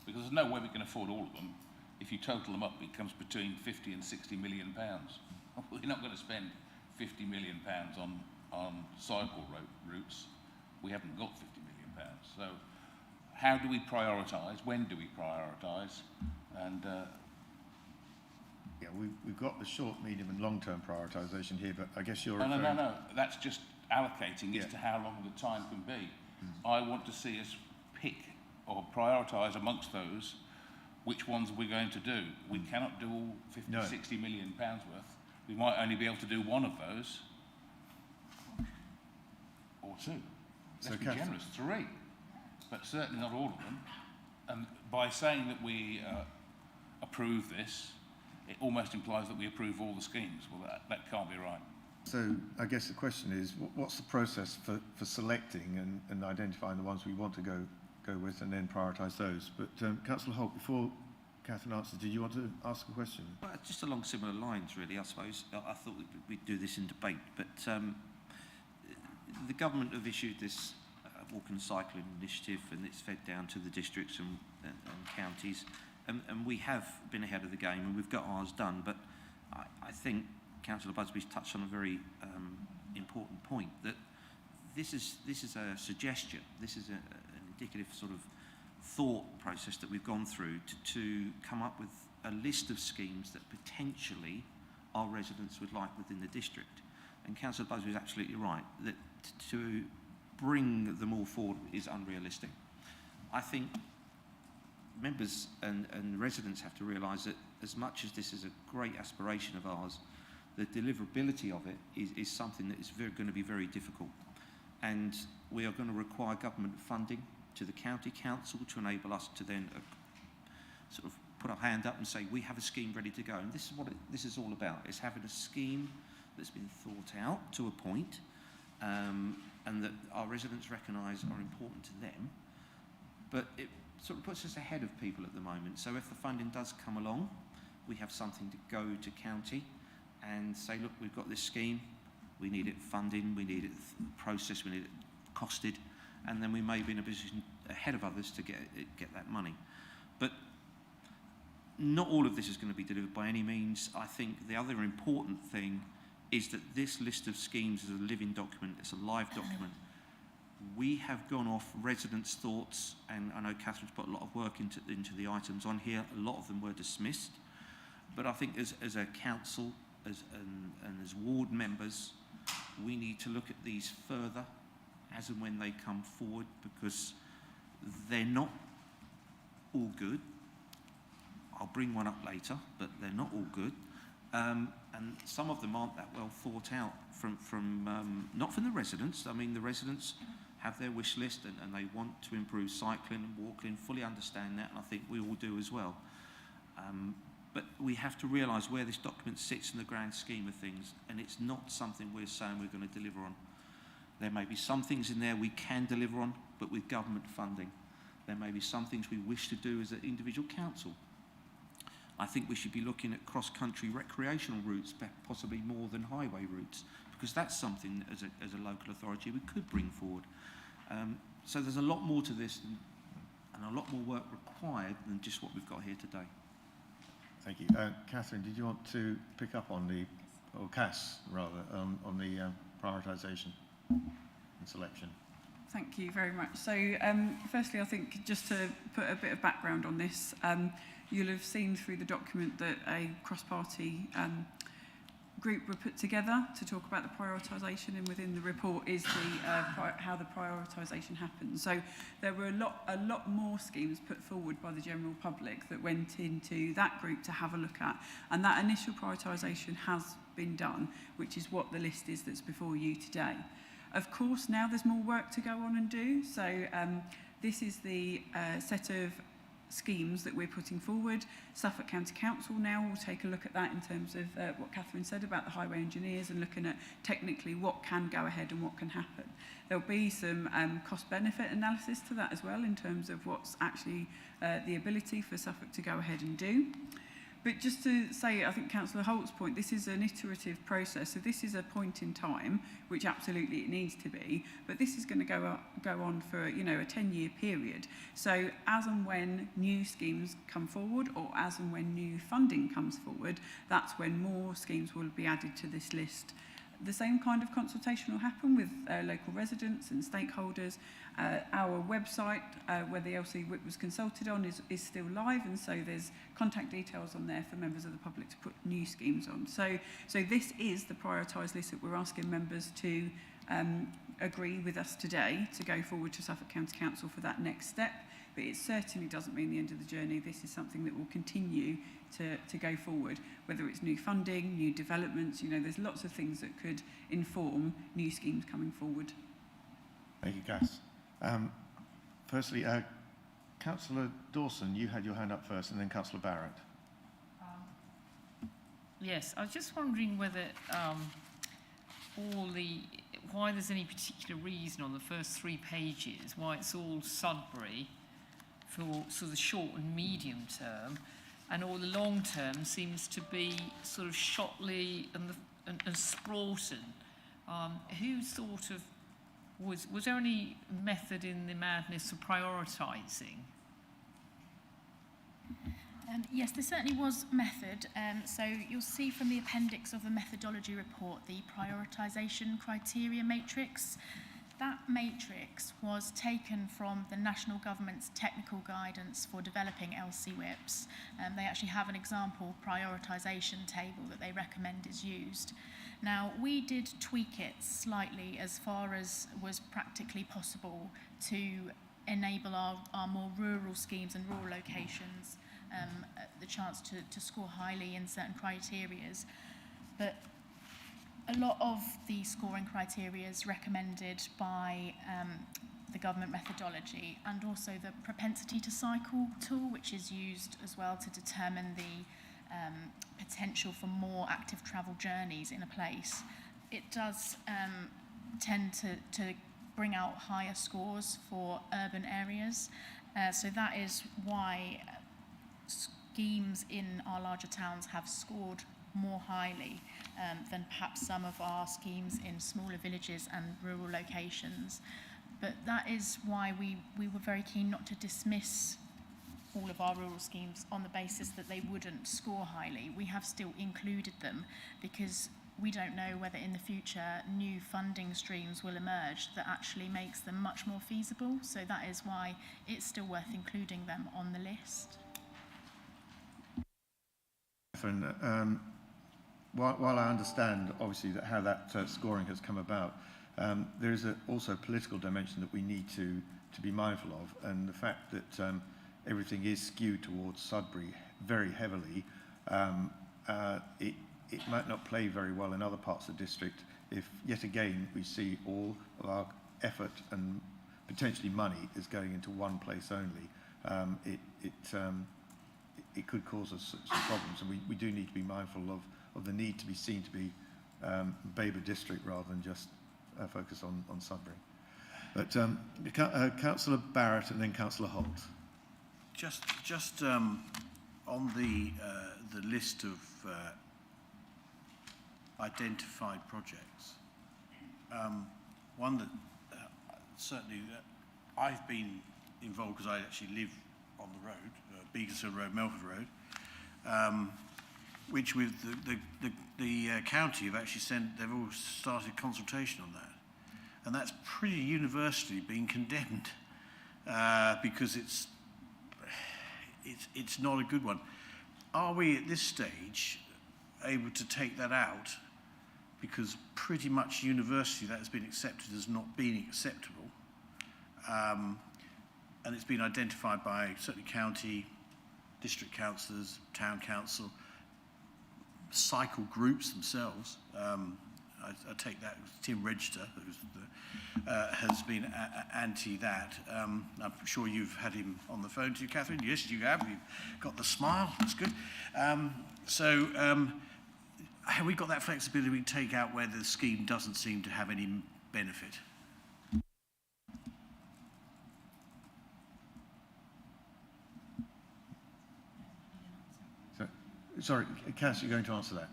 Because there's no way we can afford all of them. If you total them up, it comes between 50 and 60 million pounds. We're not going to spend 50 million pounds on cycle routes. We haven't got 50 million pounds. So how do we prioritise? When do we prioritise? And Yeah, we've got the short, medium and long-term prioritisation here, but I guess you're No. That's just allocating as to how long the time can be. I want to see us pick or prioritise amongst those which ones we're going to do. We cannot do all 50, 60 million pounds worth. We might only be able to do one of those, or two. Let's be generous, 3, but certainly not all of them. And by saying that we approve this, it almost implies that we approve all the schemes. Well, that can't be right. So I guess the question is, what's the process for selecting and identifying the ones we want to go with and then prioritise those? But Councillor Holt, before Catherine answers, did you want to ask a question? Well, just along similar lines, really, I suppose. I thought we'd do this in debate, but the government have issued this walk and cycling initiative, and it's fed down to the districts and counties, and we have been ahead of the game, and we've got ours done. But I think Councillor Busby's touched on a very important point, that this is a suggestion. This is an indicative sort of thought process that we've gone through to come up with a list of schemes that potentially our residents would like within the district. And Councillor Busby is absolutely right, that to bring them all forward is unrealistic. I think members and residents have to realise that as much as this is a great aspiration of ours, the deliverability of it is something that is going to be very difficult. And we are going to require government funding to the county council to enable us to then sort of put our hand up and say, we have a scheme ready to go. And this is what this is all about, is having a scheme that's been thought out to a point, and that our residents recognise are important to them. But it sort of puts us ahead of people at the moment. So if the funding does come along, we have something to go to county and say, look, we've got this scheme, we need it funding, we need it processed, we need it costed, and then we may be in a position ahead of others to get that money. But not all of this is going to be delivered by any means. I think the other important thing is that this list of schemes is a living document, it's a live document. We have gone off residents' thoughts, and I know Catherine's put a lot of work into the items on here. A lot of them were dismissed. But I think as a council and as ward members, we need to look at these further as and when they come forward, because they're not all good. I'll bring one up later, but they're not all good. And some of them aren't that well thought out from not from the residents. I mean, the residents have their wish list and they want to improve cycling and walking, fully understand that, and I think we all do as well. But we have to realise where this document sits in the grand scheme of things, and it's not something we're saying we're going to deliver on. There may be some things in there we can deliver on, but with government funding. There may be some things we wish to do as an individual council. I think we should be looking at cross-country recreational routes, possibly more than highway routes, because that's something as a local authority we could bring forward. So there's a lot more to this and a lot more work required than just what we've got here today. Thank you. Catherine, did you want to pick up on the, or Cass rather, on the prioritisation and selection? Thank you very much. So firstly, I think just to put a bit of background on this, you'll have seen through the document that a cross-party group were put together to talk about the prioritisation, and within the report is the how the prioritisation happens. So there were a lot more schemes put forward by the general public that went into that group to have a look at, and that initial prioritisation has been done, which is what the list is that's before you today. Of course, now there's more work to go on and do. So this is the set of schemes that we're putting forward. Suffolk County Council now will take a look at that in terms of what Catherine said about the highway engineers and looking at technically what can go ahead and what can happen. There'll be some cost-benefit analysis to that as well in terms of what's actually the ability for Suffolk to go ahead and do. But just to say, I think Councillor Holt's point, this is an iterative process. So this is a point in time, which absolutely it needs to be, but this is going to go on for, you know, a 10-year period. So as and when new schemes come forward, or as and when new funding comes forward, that's when more schemes will be added to this list. The same kind of consultation will happen with local residents and stakeholders. Our website, where the LCWIP was consulted on, is still live, and so there's contact details on there for members of the public to put new schemes on. So this is the prioritised list that we're asking members to agree with us today to go forward to Suffolk County Council for that next step. But it certainly doesn't mean the end of the journey. This is something that will continue to go forward, whether it's new funding, new developments. You know, there's lots of things that could inform new schemes coming forward. Thank you, Cass. Firstly, Councillor Dawson, you had your hand up first, and then Councillor Barrett. Yes, I was just wondering whether why there's any particular reason on the first 3 pages why it's all Sudbury for sort of the short and medium term, and all the long term seems to be sort of Shotley and Sproughton. Who sort of was there any method in the madness of prioritising? Yes, there certainly was method. So you'll see from the appendix of the methodology report the prioritisation criteria matrix. That matrix was taken from the national government's technical guidance for developing LCWIPs. They actually have an example prioritisation table that they recommend is used. Now, we did tweak it slightly as far as was practically possible to enable our more rural schemes and rural locations the chance to score highly in certain criterias. But a lot of the scoring criteria is recommended by the government methodology, and also the propensity to cycle tool, which is used as well to determine the potential for more active travel journeys in a place. It does tend to bring out higher scores for urban areas. So that is why schemes in our larger towns have scored more highly than perhaps some of our schemes in smaller villages and rural locations. But that is why we were very keen not to dismiss all of our rural schemes on the basis that they wouldn't score highly. We have still included them because we don't know whether in the future new funding streams will emerge that actually makes them much more feasible. So that is why it's still worth including them on the list. While I understand, obviously, that how that scoring has come about, there is also a political dimension that we need to be mindful of, and the fact that everything is skewed towards Sudbury very heavily, it might not play very well in other parts of the district if, yet again, we see all of our effort and potentially money is going into one place only. It could cause us some problems, and we do need to be mindful of the need to be seen to be Babergh district rather than just focus on Sudbury. But Councillor Barrett and then Councillor Holt. Just on the list of identified projects, one that certainly I've been involved because I actually live on the road, Beaconsfield Road, Melford Road, which with the county have actually they've all started consultation on that. And that's pretty universally been condemned because it's not a good one. Are we at this stage able to take that out? Because pretty much universally that has been accepted as not being acceptable. And it's been identified by certainly county, district councillors, town council, cycle groups themselves. I take that Tim Register, has been anti that. I'm sure you've had him on the phone to you, Catherine. Yes, you have. You've got the smile. That's good. Have we got that flexibility we can take out where the scheme doesn't seem to have any benefit? Sorry, Cass, you're going to answer that?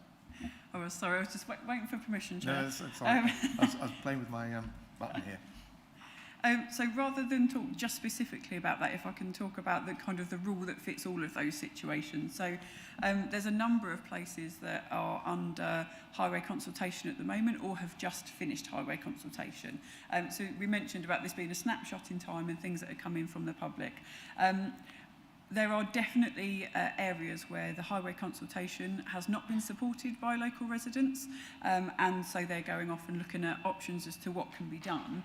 Oh, sorry, I was just waiting for permission, Chair. No, that's fine. I was playing with my button here. So rather than talk just specifically about that, if I can talk about the kind of the rule that fits all of those situations. So there's a number of places that are under highway consultation at the moment or have just finished highway consultation. So we mentioned about this being a snapshot in time and things that are coming from the public. There are definitely areas where the highway consultation has not been supported by local residents, and so they're going off and looking at options as to what can be done.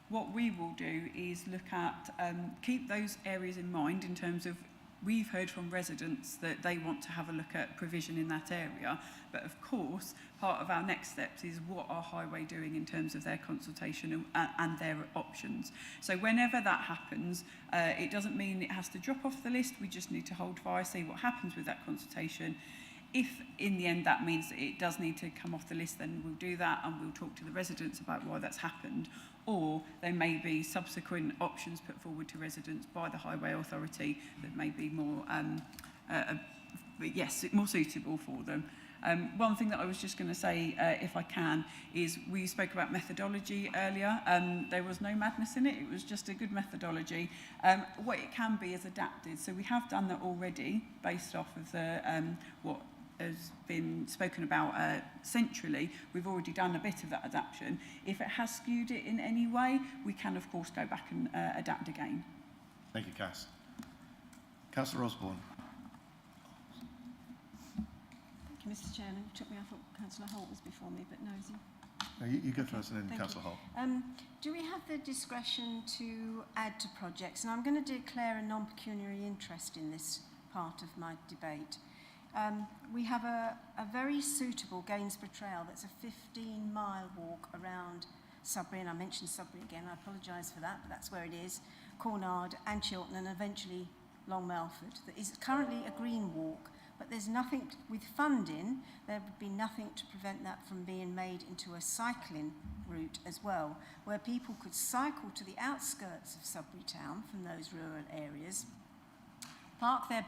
What we will do is look at, keep those areas in mind in terms of, we've heard from residents that they want to have a look at provision in that area, but of course, part of our next steps is what are Highway doing in terms of their consultation and their options. So whenever that happens, it doesn't mean it has to drop off the list, we just need to hold fire, see what happens with that consultation. If in the end that means that it does need to come off the list, then we'll do that and we'll talk to the residents about why that's happened. Or there may be subsequent options put forward to residents by the Highway Authority that may be more, more suitable for them. One thing that I was just going to say, if I can, is we spoke about methodology earlier. There was no madness in it. It was just a good methodology. What it can be is adapted. So we have done that already based off of the what has been spoken about centrally. We've already done a bit of that adaptation. If it has skewed it in any way, we can, of course, go back and adapt again. Thank you, Cass. Councillor Osborne. Thank you, Mr. Chairman. It took me, I thought Councillor Holt was before me, but no, is he? No, you go first and then Councillor Holt. Do we have the discretion to add to projects? And I'm going to declare a non-pecuniary interest in this part of my debate. We have a very suitable Gainsborough Trail that's a 15-mile walk around Sudbury, and I mentioned Sudbury again, I apologise for that, but that's where it is, Cornard and Chiltern and eventually Long Melford. That is currently a green walk, but there's nothing, with funding, there would be nothing to prevent that from being made into a cycling route as well, where people could cycle to the outskirts of Sudbury town from those rural areas, park their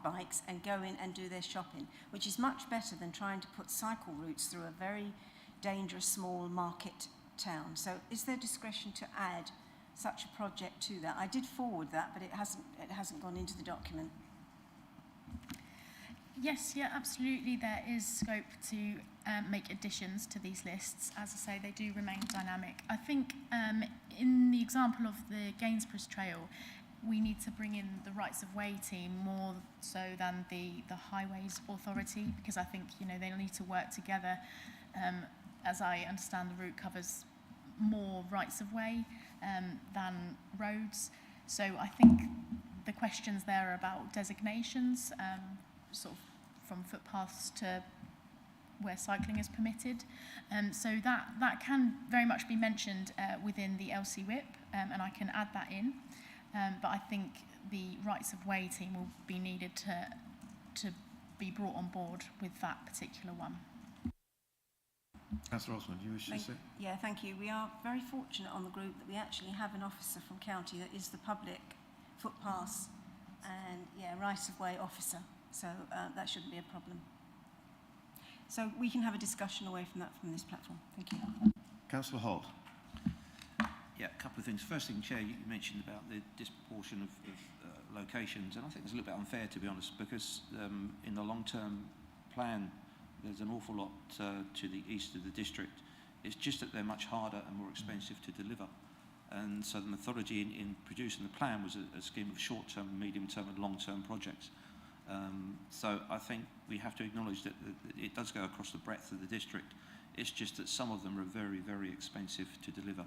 bikes and go in and do their shopping, which is much better than trying to put cycle routes through a very dangerous small market town. So is there discretion to add such a project to that? I did forward that, but it hasn't gone into the document. Yes, yeah, absolutely. There is scope to make additions to these lists. As I say, they do remain dynamic. I think in the example of the Gainsborough's Trail, we need to bring in the rights of way team more so than the highways authority, because I think, you know, they'll need to work together. As I understand, the route covers more rights of way than roads. So I think the questions there are about designations, sort of from footpaths to where cycling is permitted. So that can very much be mentioned within the LCWIP, and I can add that in. But I think the rights of way team will be needed to be brought on board with that particular one. Councillor Osmond, do you wish to say? Yeah, thank you. We are very fortunate on the group that we actually have an officer from county that is the public footpaths and right-of-way officer. So that shouldn't be a problem. So we can have a discussion away from that from this platform. Thank you. Councillor Holt. Yeah, a couple of things. First thing, Chair, you mentioned about the disproportion of locations, and I think it's a little bit unfair, to be honest, because in the long-term plan, there's an awful lot to the east of the district. It's just that they're much harder and more expensive to deliver. And so the methodology in producing the plan was a scheme of short-term, medium-term and long-term projects. So I think we have to acknowledge that it does go across the breadth of the district. It's just that some of them are very, very expensive to deliver.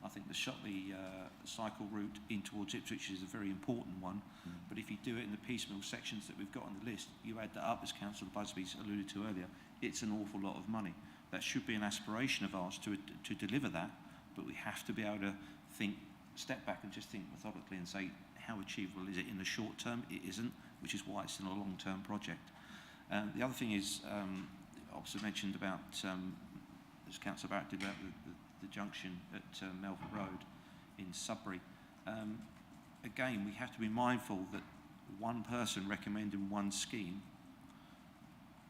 I think the cycle route in towards Ipswich is a very important one, but if you do it in the piecemeal sections that we've got on the list, you add that up, as Councillor Busby's alluded to earlier, it's an awful lot of money. That should be an aspiration of ours to deliver that, but we have to be able to step back and just think methodically and say, how achievable is it in the short term? It isn't, which is why it's in a long-term project. The other thing is, Officer mentioned about, as Councillor Barrett did, about the junction at Melford Road in Sudbury. Again, we have to be mindful that one person recommending one scheme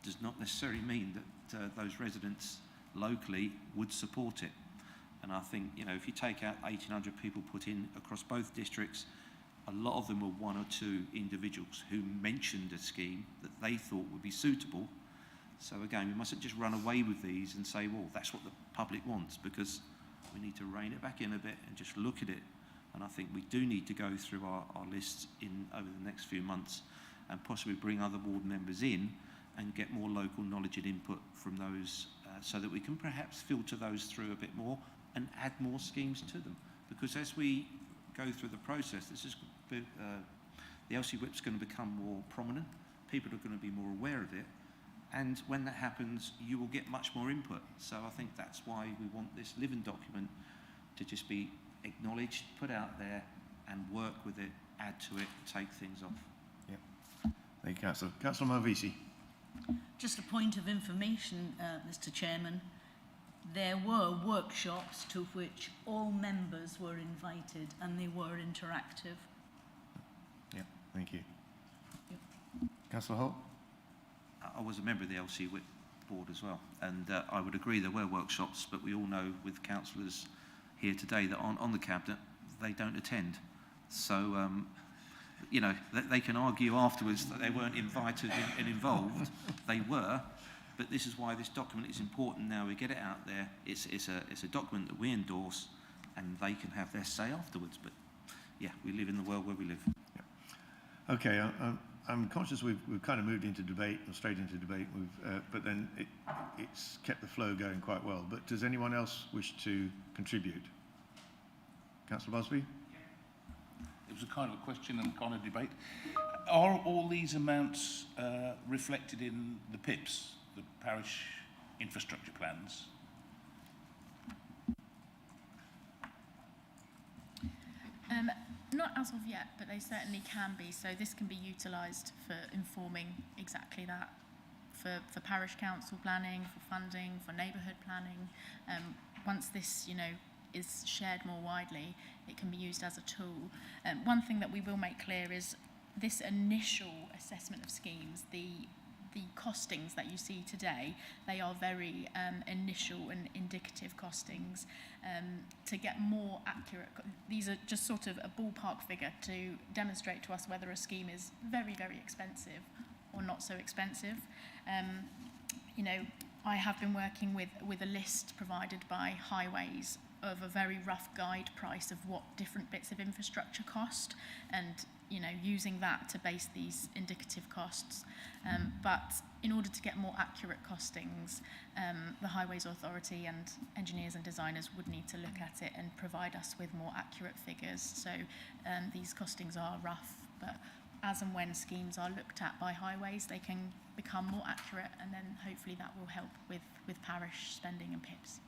does not necessarily mean that those residents locally would support it. And I think, you know, if you take out 1,800 people put in across both districts, a lot of them were one or two individuals who mentioned a scheme that they thought would be suitable. So again, we mustn't just run away with these and say, well, that's what the public wants, because we need to rein it back in a bit and just look at it. And I think we do need to go through our lists over the next few months and possibly bring other ward members in and get more local knowledge and input from those so that we can perhaps filter those through a bit more and add more schemes to them. Because as we go through the process, the LCWIP is going to become more prominent, people are going to be more aware of it, and when that happens, you will get much more input. So I think that's why we want this living document to just be acknowledged, put out there, and work with it, add to it, take things off. Yep. Thank you, Councillor. Councillor Malvisi. Just a point of information, Mr. Chairman. There were workshops to which all members were invited and they were interactive. Yeah, thank you. Yep. Councillor Holt. I was a member of the LCWIP board as well, and I would agree there were workshops, but we all know with councillors here today that on the cabinet they don't attend. So, you know, they can argue afterwards that they weren't invited and involved. They were, but this is why this document is important now. We get it out there. It's a document that we endorse, and they can have their say afterwards. But yeah, we live in the world where we live. Yeah. Okay, I'm conscious we've kind of moved into debate, or straight into debate, but then it's kept the flow going quite well. But does anyone else wish to contribute? Councillor Busby? It was a kind of a question and kind of debate. Are all these amounts reflected in the PIPs, the parish infrastructure plans? Not as of yet, but they certainly can be. So this can be utilised for informing exactly that, for parish council planning, for funding, for neighbourhood planning. Once this, you know, is shared more widely, it can be used as a tool. One thing that we will make clear is this initial assessment of schemes, the costings that you see today, they are very initial and indicative costings. To get more accurate, these are just sort of a ballpark figure to demonstrate to us whether a scheme is very, very expensive or not so expensive. You know, I have been working with a list provided by Highways of a very rough guide price of what different bits of infrastructure cost, and you know, using that to base these indicative costs. But in order to get more accurate costings, the Highways Authority and engineers and designers would need to look at it and provide us with more accurate figures. So these costings are rough, but as and when schemes are looked at by Highways, they can become more accurate, and then hopefully that will help with parish spending and PIPs.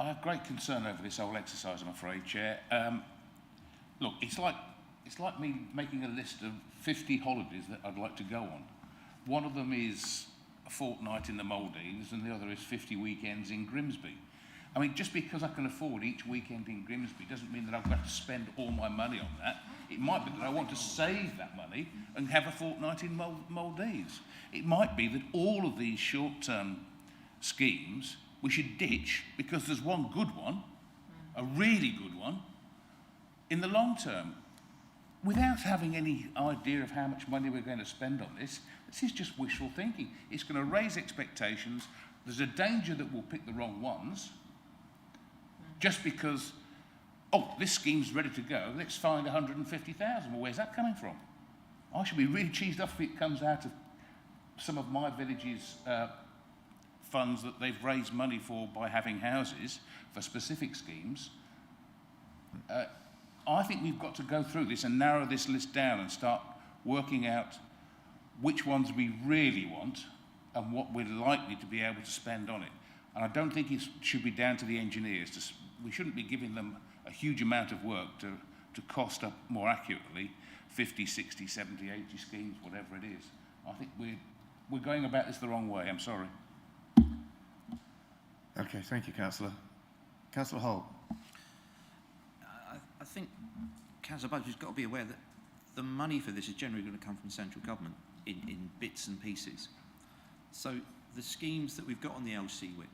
I have great concern over this whole exercise, I'm afraid, Chair. Look, it's like me making a list of 50 holidays that I'd like to go on. One of them is a fortnight in the Maldives, and the other is 50 weekends in Grimsby. I mean, just because I can afford each weekend in Grimsby doesn't mean that I've got to spend all my money on that. It might be that I want to save that money and have a fortnight in Maldives. It might be that all of these short-term schemes we should ditch because there's one good one, a really good one, in the long term. Without having any idea of how much money we're going to spend on this is just wishful thinking. It's going to raise expectations. There's a danger that we'll pick the wrong ones just because, oh, this scheme's ready to go, let's find 150,000. Well, where's that coming from? I should be really cheesed off if it comes out of some of my village's funds that they've raised money for by having houses for specific schemes. I think we've got to go through this and narrow this list down and start working out which ones we really want and what we're likely to be able to spend on it. And I don't think it should be down to the engineers. We shouldn't be giving them a huge amount of work to cost up more accurately 50, 60, 70, 80 schemes, whatever it is. I think we're going about this the wrong way. I'm sorry. Okay, thank you, Councillor. Councillor Holt. I think Councillor Babergh has got to be aware that the money for this is generally going to come from central government in bits and pieces. So the schemes that we've got on the LCWIP,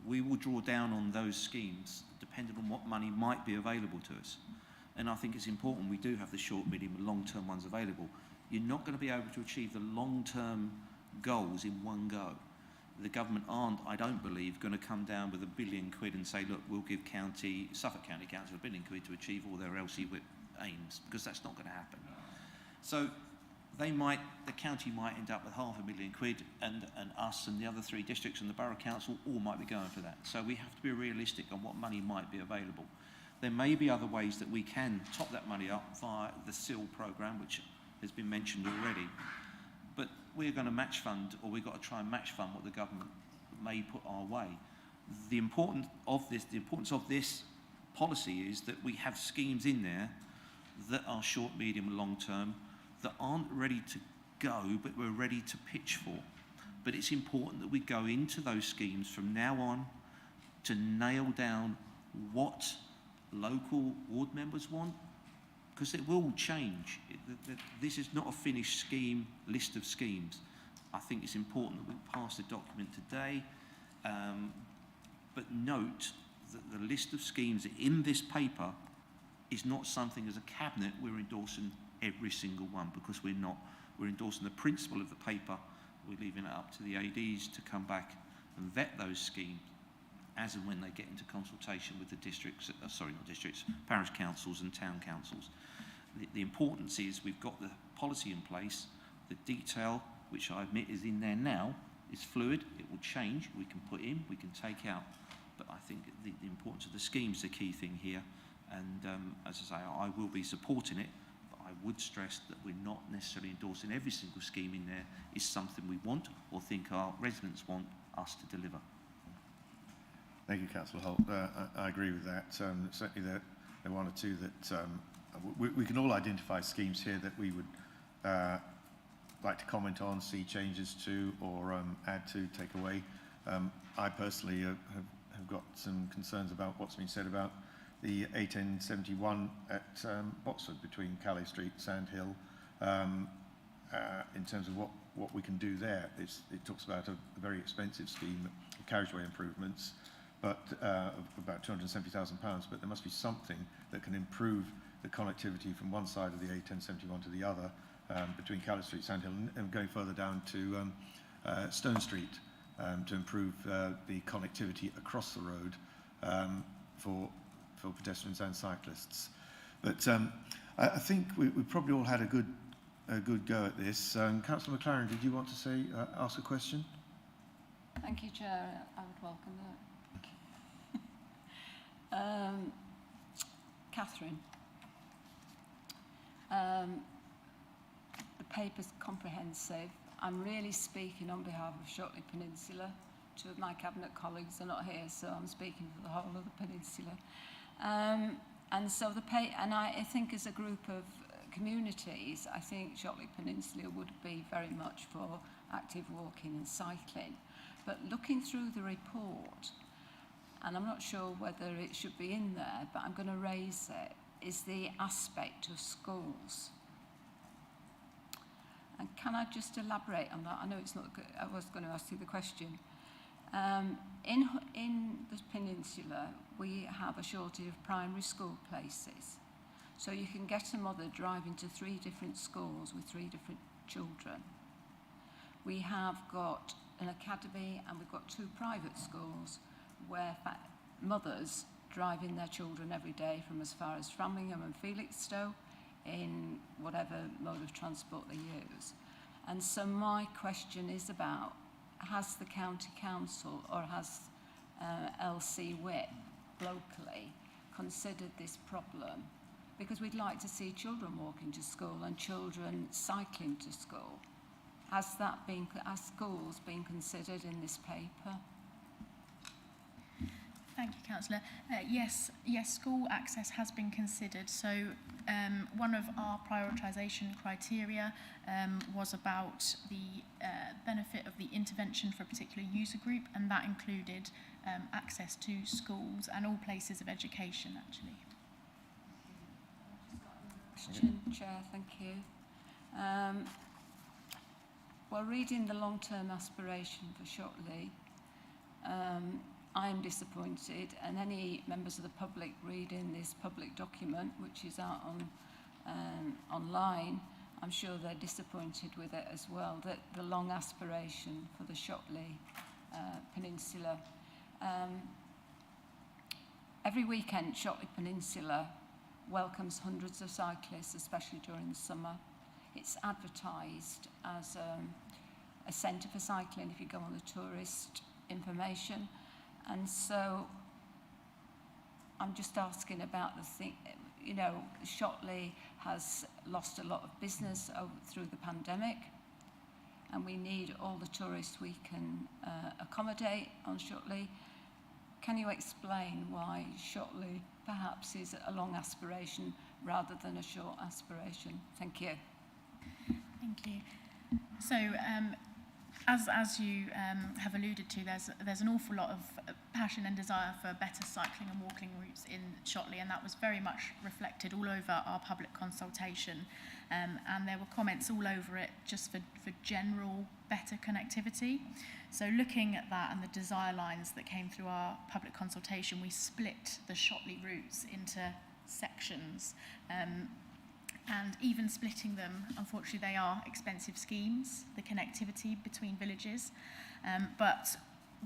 we will draw down on those schemes depending on what money might be available to us. And I think it's important we do have the short, medium and long-term ones available. You're not going to be able to achieve the long-term goals in one go. The government aren't, I don't believe, going to come down with £1 billion and say, look, we'll give Suffolk County Council £1 billion to achieve all their LCWIP aims, because that's not going to happen. So the county might end up with £500,000 and us and the other 3 districts and the Borough Council all might be going for that. So we have to be realistic on what money might be available. There may be other ways that we can top that money up via the SIL programme, which has been mentioned already. But we're going to match fund, or we've got to try and match fund what the government may put our way. The importance of this policy is that we have schemes in there that are short, medium and long term that aren't ready to go, but we're ready to pitch for. But it's important that we go into those schemes from now on to nail down what local ward members want, because it will change. This is not a finished list of schemes. I think it's important that we pass the document today, but note that the list of schemes in this paper is not something as a cabinet we're endorsing every single one, because we're not. We're endorsing the principle of the paper. We're leaving it up to the ADs to come back and vet those schemes as and when they get into consultation with the districts, parish councils and town councils. The importance is we've got the policy in place. The detail, which I admit is in there now, is fluid. It will change. We can put in, we can take out. But I think the importance of the scheme is the key thing here. And as I say, I will be supporting it, but I would stress that we're not necessarily endorsing every single scheme in there is something we want or think our residents want us to deliver. Thank you, Councillor Holt. I agree with that. Certainly there are one or two that we can all identify schemes here that we would like to comment on, see changes to, or add to, take away. I personally have got some concerns about what's been said about the A1071 at Botsford between Calais Street, Sand Hill, in terms of what we can do there. It talks about a very expensive scheme of carriageway improvements, but of about £270,000, but there must be something that can improve the connectivity from one side of the A1071 to the other, between Calais Street, Sandhill, and going further down to Stone Street to improve the connectivity across the road for pedestrians and cyclists. But I think we probably all had a good go at this. Councillor McLaren, did you want to ask a question? Thank you, Chair. I would welcome that. Catherine, the paper's comprehensive. I'm really speaking on behalf of Shotley Peninsula. Two of my cabinet colleagues are not here, so I'm speaking for the whole of the peninsula. And so I think as a group of communities, I think Shotley Peninsula would be very much for active walking and cycling. But looking through the report, and I'm not sure whether it should be in there, but I'm going to raise it, is the aspect of schools. And can I just elaborate on that? I know it's not good. I was going to ask you the question. In the peninsula, we have a shortage of primary school places. So you can get a mother driving to 3 different schools with 3 different children. We have got an academy and we've got 2 private schools where mothers driving their children every day from as far as Framingham and Felixstowe in whatever mode of transport they use. And so my question is about, has the County Council or has LCWIP locally considered this problem? Because we'd like to see children walking to school and children cycling to school. Has schools been considered in this paper? Thank you, Councillor. Yes, school access has been considered. So one of our prioritisation criteria was about the benefit of the intervention for a particular user group, and that included access to schools and all places of education, actually. Question, Chair, thank you. While reading the long-term aspiration for Shotley, I am disappointed, and any members of the public reading this public document, which is out on online, I'm sure they're disappointed with it as well, that the long aspiration for the Shotley Peninsula. Every weekend, Shotley Peninsula welcomes hundreds of cyclists, especially during the summer. It's advertised as a centre for cycling if you go on the tourist information. And so I'm just asking about the thing, you know, Shotley has lost a lot of business through the pandemic, and we need all the tourists we can accommodate on Shotley. Can you explain why Shotley perhaps is a long aspiration rather than a short aspiration? Thank you. Thank you. So, as you have alluded to, there's an awful lot of passion and desire for better cycling and walking routes in Shotley, and that was very much reflected all over our public consultation. And there were comments all over it just for general better connectivity. So looking at that and the desire lines that came through our public consultation, we split the Shotley routes into sections. And even splitting them, unfortunately, they are expensive schemes, the connectivity between villages. But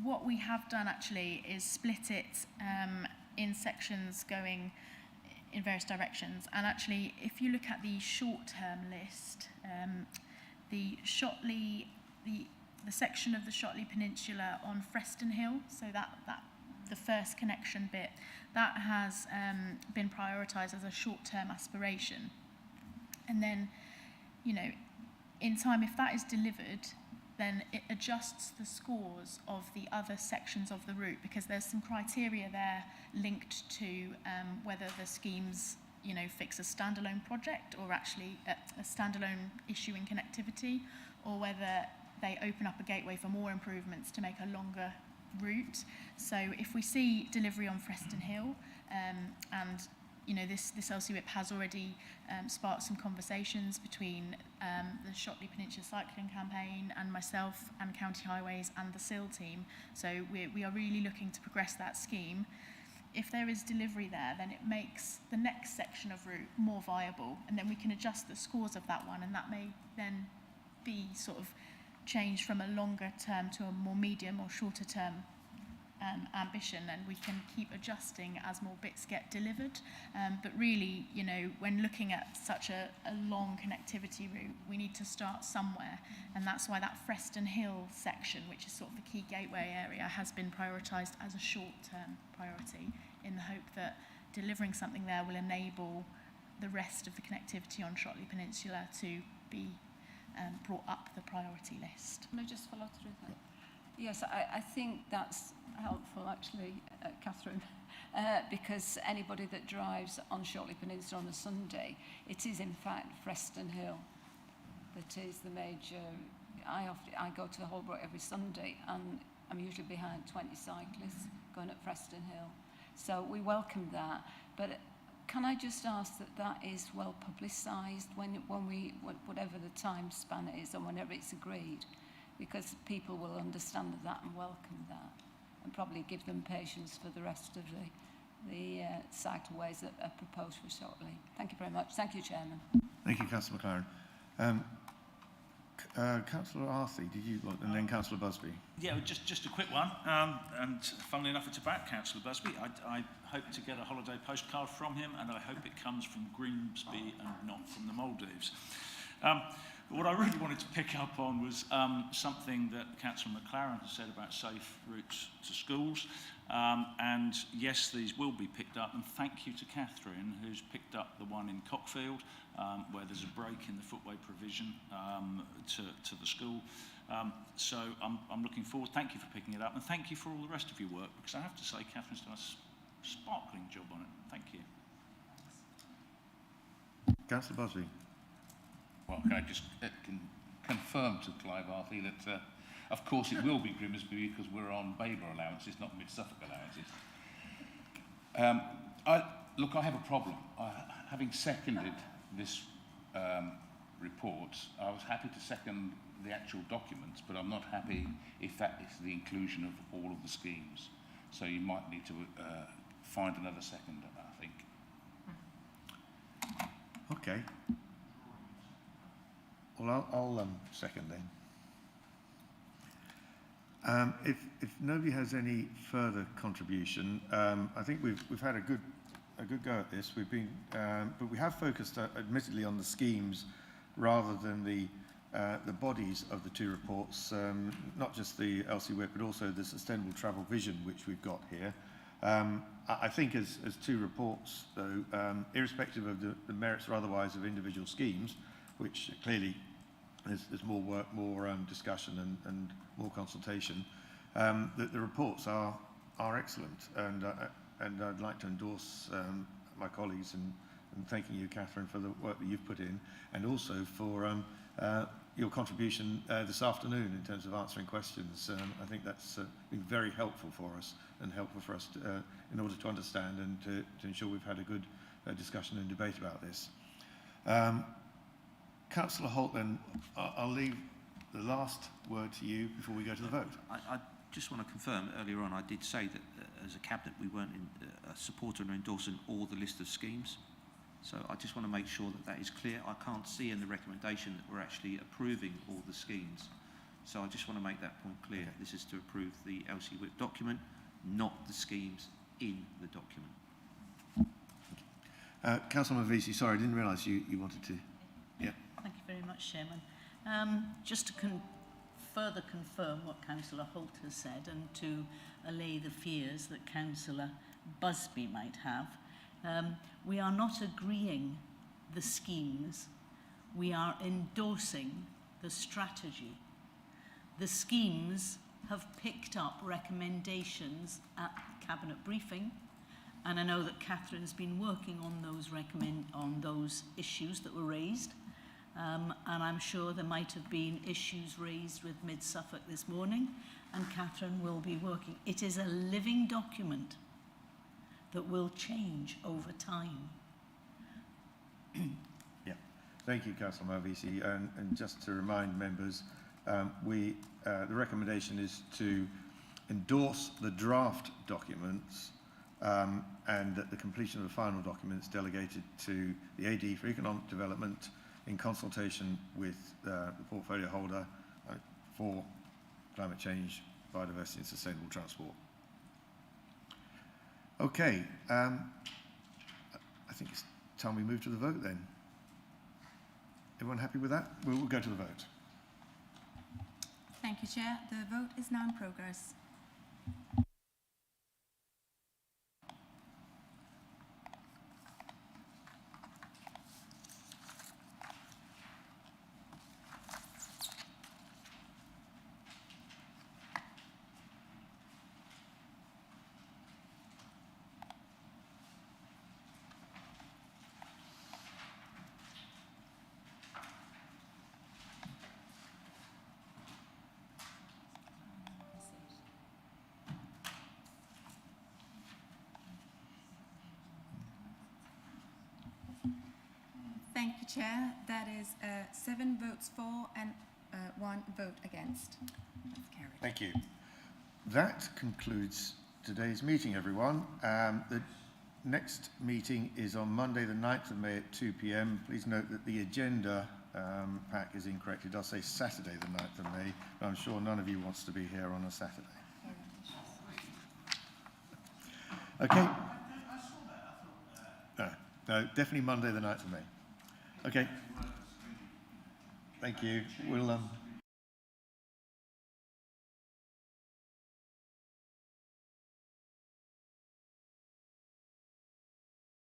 what we have done actually is split it in sections going in various directions. And actually, if you look at the short-term list, the Shotley, the section of the Shotley Peninsula on Freston Hill, so that the first connection bit, that has been prioritised as a short-term aspiration. And then, you know, in time, if that is delivered, then it adjusts the scores of the other sections of the route, because there's some criteria there linked to whether the schemes, you know, fix a standalone project or actually a standalone issue in connectivity, or whether they open up a gateway for more improvements to make a longer route. So if we see delivery on Freston Hill, and you know, this LCWIP has already sparked some conversations between the Shotley Peninsula Cycling Campaign and myself and County Highways and the SIL team. So we are really looking to progress that scheme. if there is delivery there, then it makes the next section of route more viable, and then we can adjust the scores of that one, and that may then be sort of changed from a longer term to a more medium or shorter term ambition, and we can keep adjusting as more bits get delivered. But really, you know, when looking at such a long connectivity route, we need to start somewhere, and that's why that Freston Hill section, which is sort of the key gateway area, has been prioritised as a short-term priority, in the hope that delivering something there will enable the rest of the connectivity on Shotley Peninsula to be brought up the priority list. Can I just follow through that? Yes, I think that's helpful, actually, Catherine, because anybody that drives on Shotley Peninsula on a Sunday, it is in fact Freston Hill that is the major. I go to Holbrook every Sunday, and I'm usually behind 20 cyclists going up Freston Hill. So we welcome that, but can I just ask that that is well publicised when we, whatever the time span is and whenever it's agreed, because people will understand that and welcome that, and probably give them patience for the rest of the cycleways that are proposed for Shotley. Thank you very much. Thank you, Chairman. Thank you, Councillor McLaren. Councillor Arthey, did you want, and then Councillor Busby. Yeah, just a quick one. And funnily enough, it's about Councillor Busby. I hope to get a holiday postcard from him, and I hope it comes from Grimsby and not from the Maldives. What I really wanted to pick up on was something that Councillor McLaren has said about safe routes to schools. And yes, these will be picked up. And thank you to Catherine, who's picked up the one in Cockfield, where there's a break in the footway provision to the school. So I'm looking forward. Thank you for picking it up. And thank you for all the rest of your work, because I have to say Catherine's done a sparkling job on it. Thank you. Councillor Busby. Well, can I just confirm to Clive Arthey that, of course, it will be Grimsby because we're on Babergh allowances, not Mid-Suffolk allowances. I have a problem. Having seconded this report, I was happy to second the actual documents, but I'm not happy if that is the inclusion of all of the schemes. So you might need to find another seconder, I think. Okay. Well, I'll second then. If nobody has any further contribution, I think we've had a good go at this. We've been, but we have focused, admittedly, on the schemes rather than the bodies of the two reports. Not just the LCWIP, but also the Sustainable Travel Vision, which we've got here. I think as two reports, though, irrespective of the merits or otherwise of individual schemes, which clearly there's more work, more discussion and more consultation, the reports are excellent, and I'd like to endorse my colleagues and thanking you, Catherine, for the work that you've put in, and also for your contribution this afternoon in terms of answering questions. I think that's been very helpful for us, and helpful for us to, in order to understand and to ensure we've had a good discussion and debate about this. Councillor Holt, then, I'll leave the last word to you before we go to the vote. I just want to confirm, earlier on I did say that as a cabinet we weren't a supporter and endorsing all the list of schemes. So I just want to make sure that that is clear. I can't see in the recommendation that we're actually approving all the schemes. So I just want to make that point clear. Okay. This is to approve the LCWIP document, not the schemes in the document. Councillor Mavisi, sorry, I didn't realise you wanted to. Yeah. Thank you very much, Chairman. Just to further confirm what Councillor Holt has said, and to allay the fears that Councillor Busby might have, we are not agreeing the schemes, we are endorsing the strategy. The schemes have picked up recommendations at Cabinet briefing, and I know that Catherine's been working on those issues that were raised. And I'm sure there might have been issues raised with Mid-Suffolk this morning, and Catherine will be working. It is a living document that will change over time. Yeah, thank you, Councillor Mavisi. And just to remind members, the recommendation is to endorse the draft documents and that the completion of the final documents delegated to the AD for Economic Development in consultation with the portfolio holder for climate change, biodiversity and sustainable transport. Okay, I think it's time we move to the vote then. Everyone happy with that? We'll go to the vote. Thank you, Chair. The vote is now in progress. Thank you, Chair. That is 7 votes for and 1 vote against. That's carried. Thank you. That concludes today's meeting, everyone. The next meeting is on Monday, the 9th of May at 2 p.m. Please note that the agenda pack is incorrect. It does say Saturday, the 9th of May, but I'm sure none of you wants to be here on a Saturday. Okay. No, definitely Monday, the 9th of May. Okay. Thank you. We'll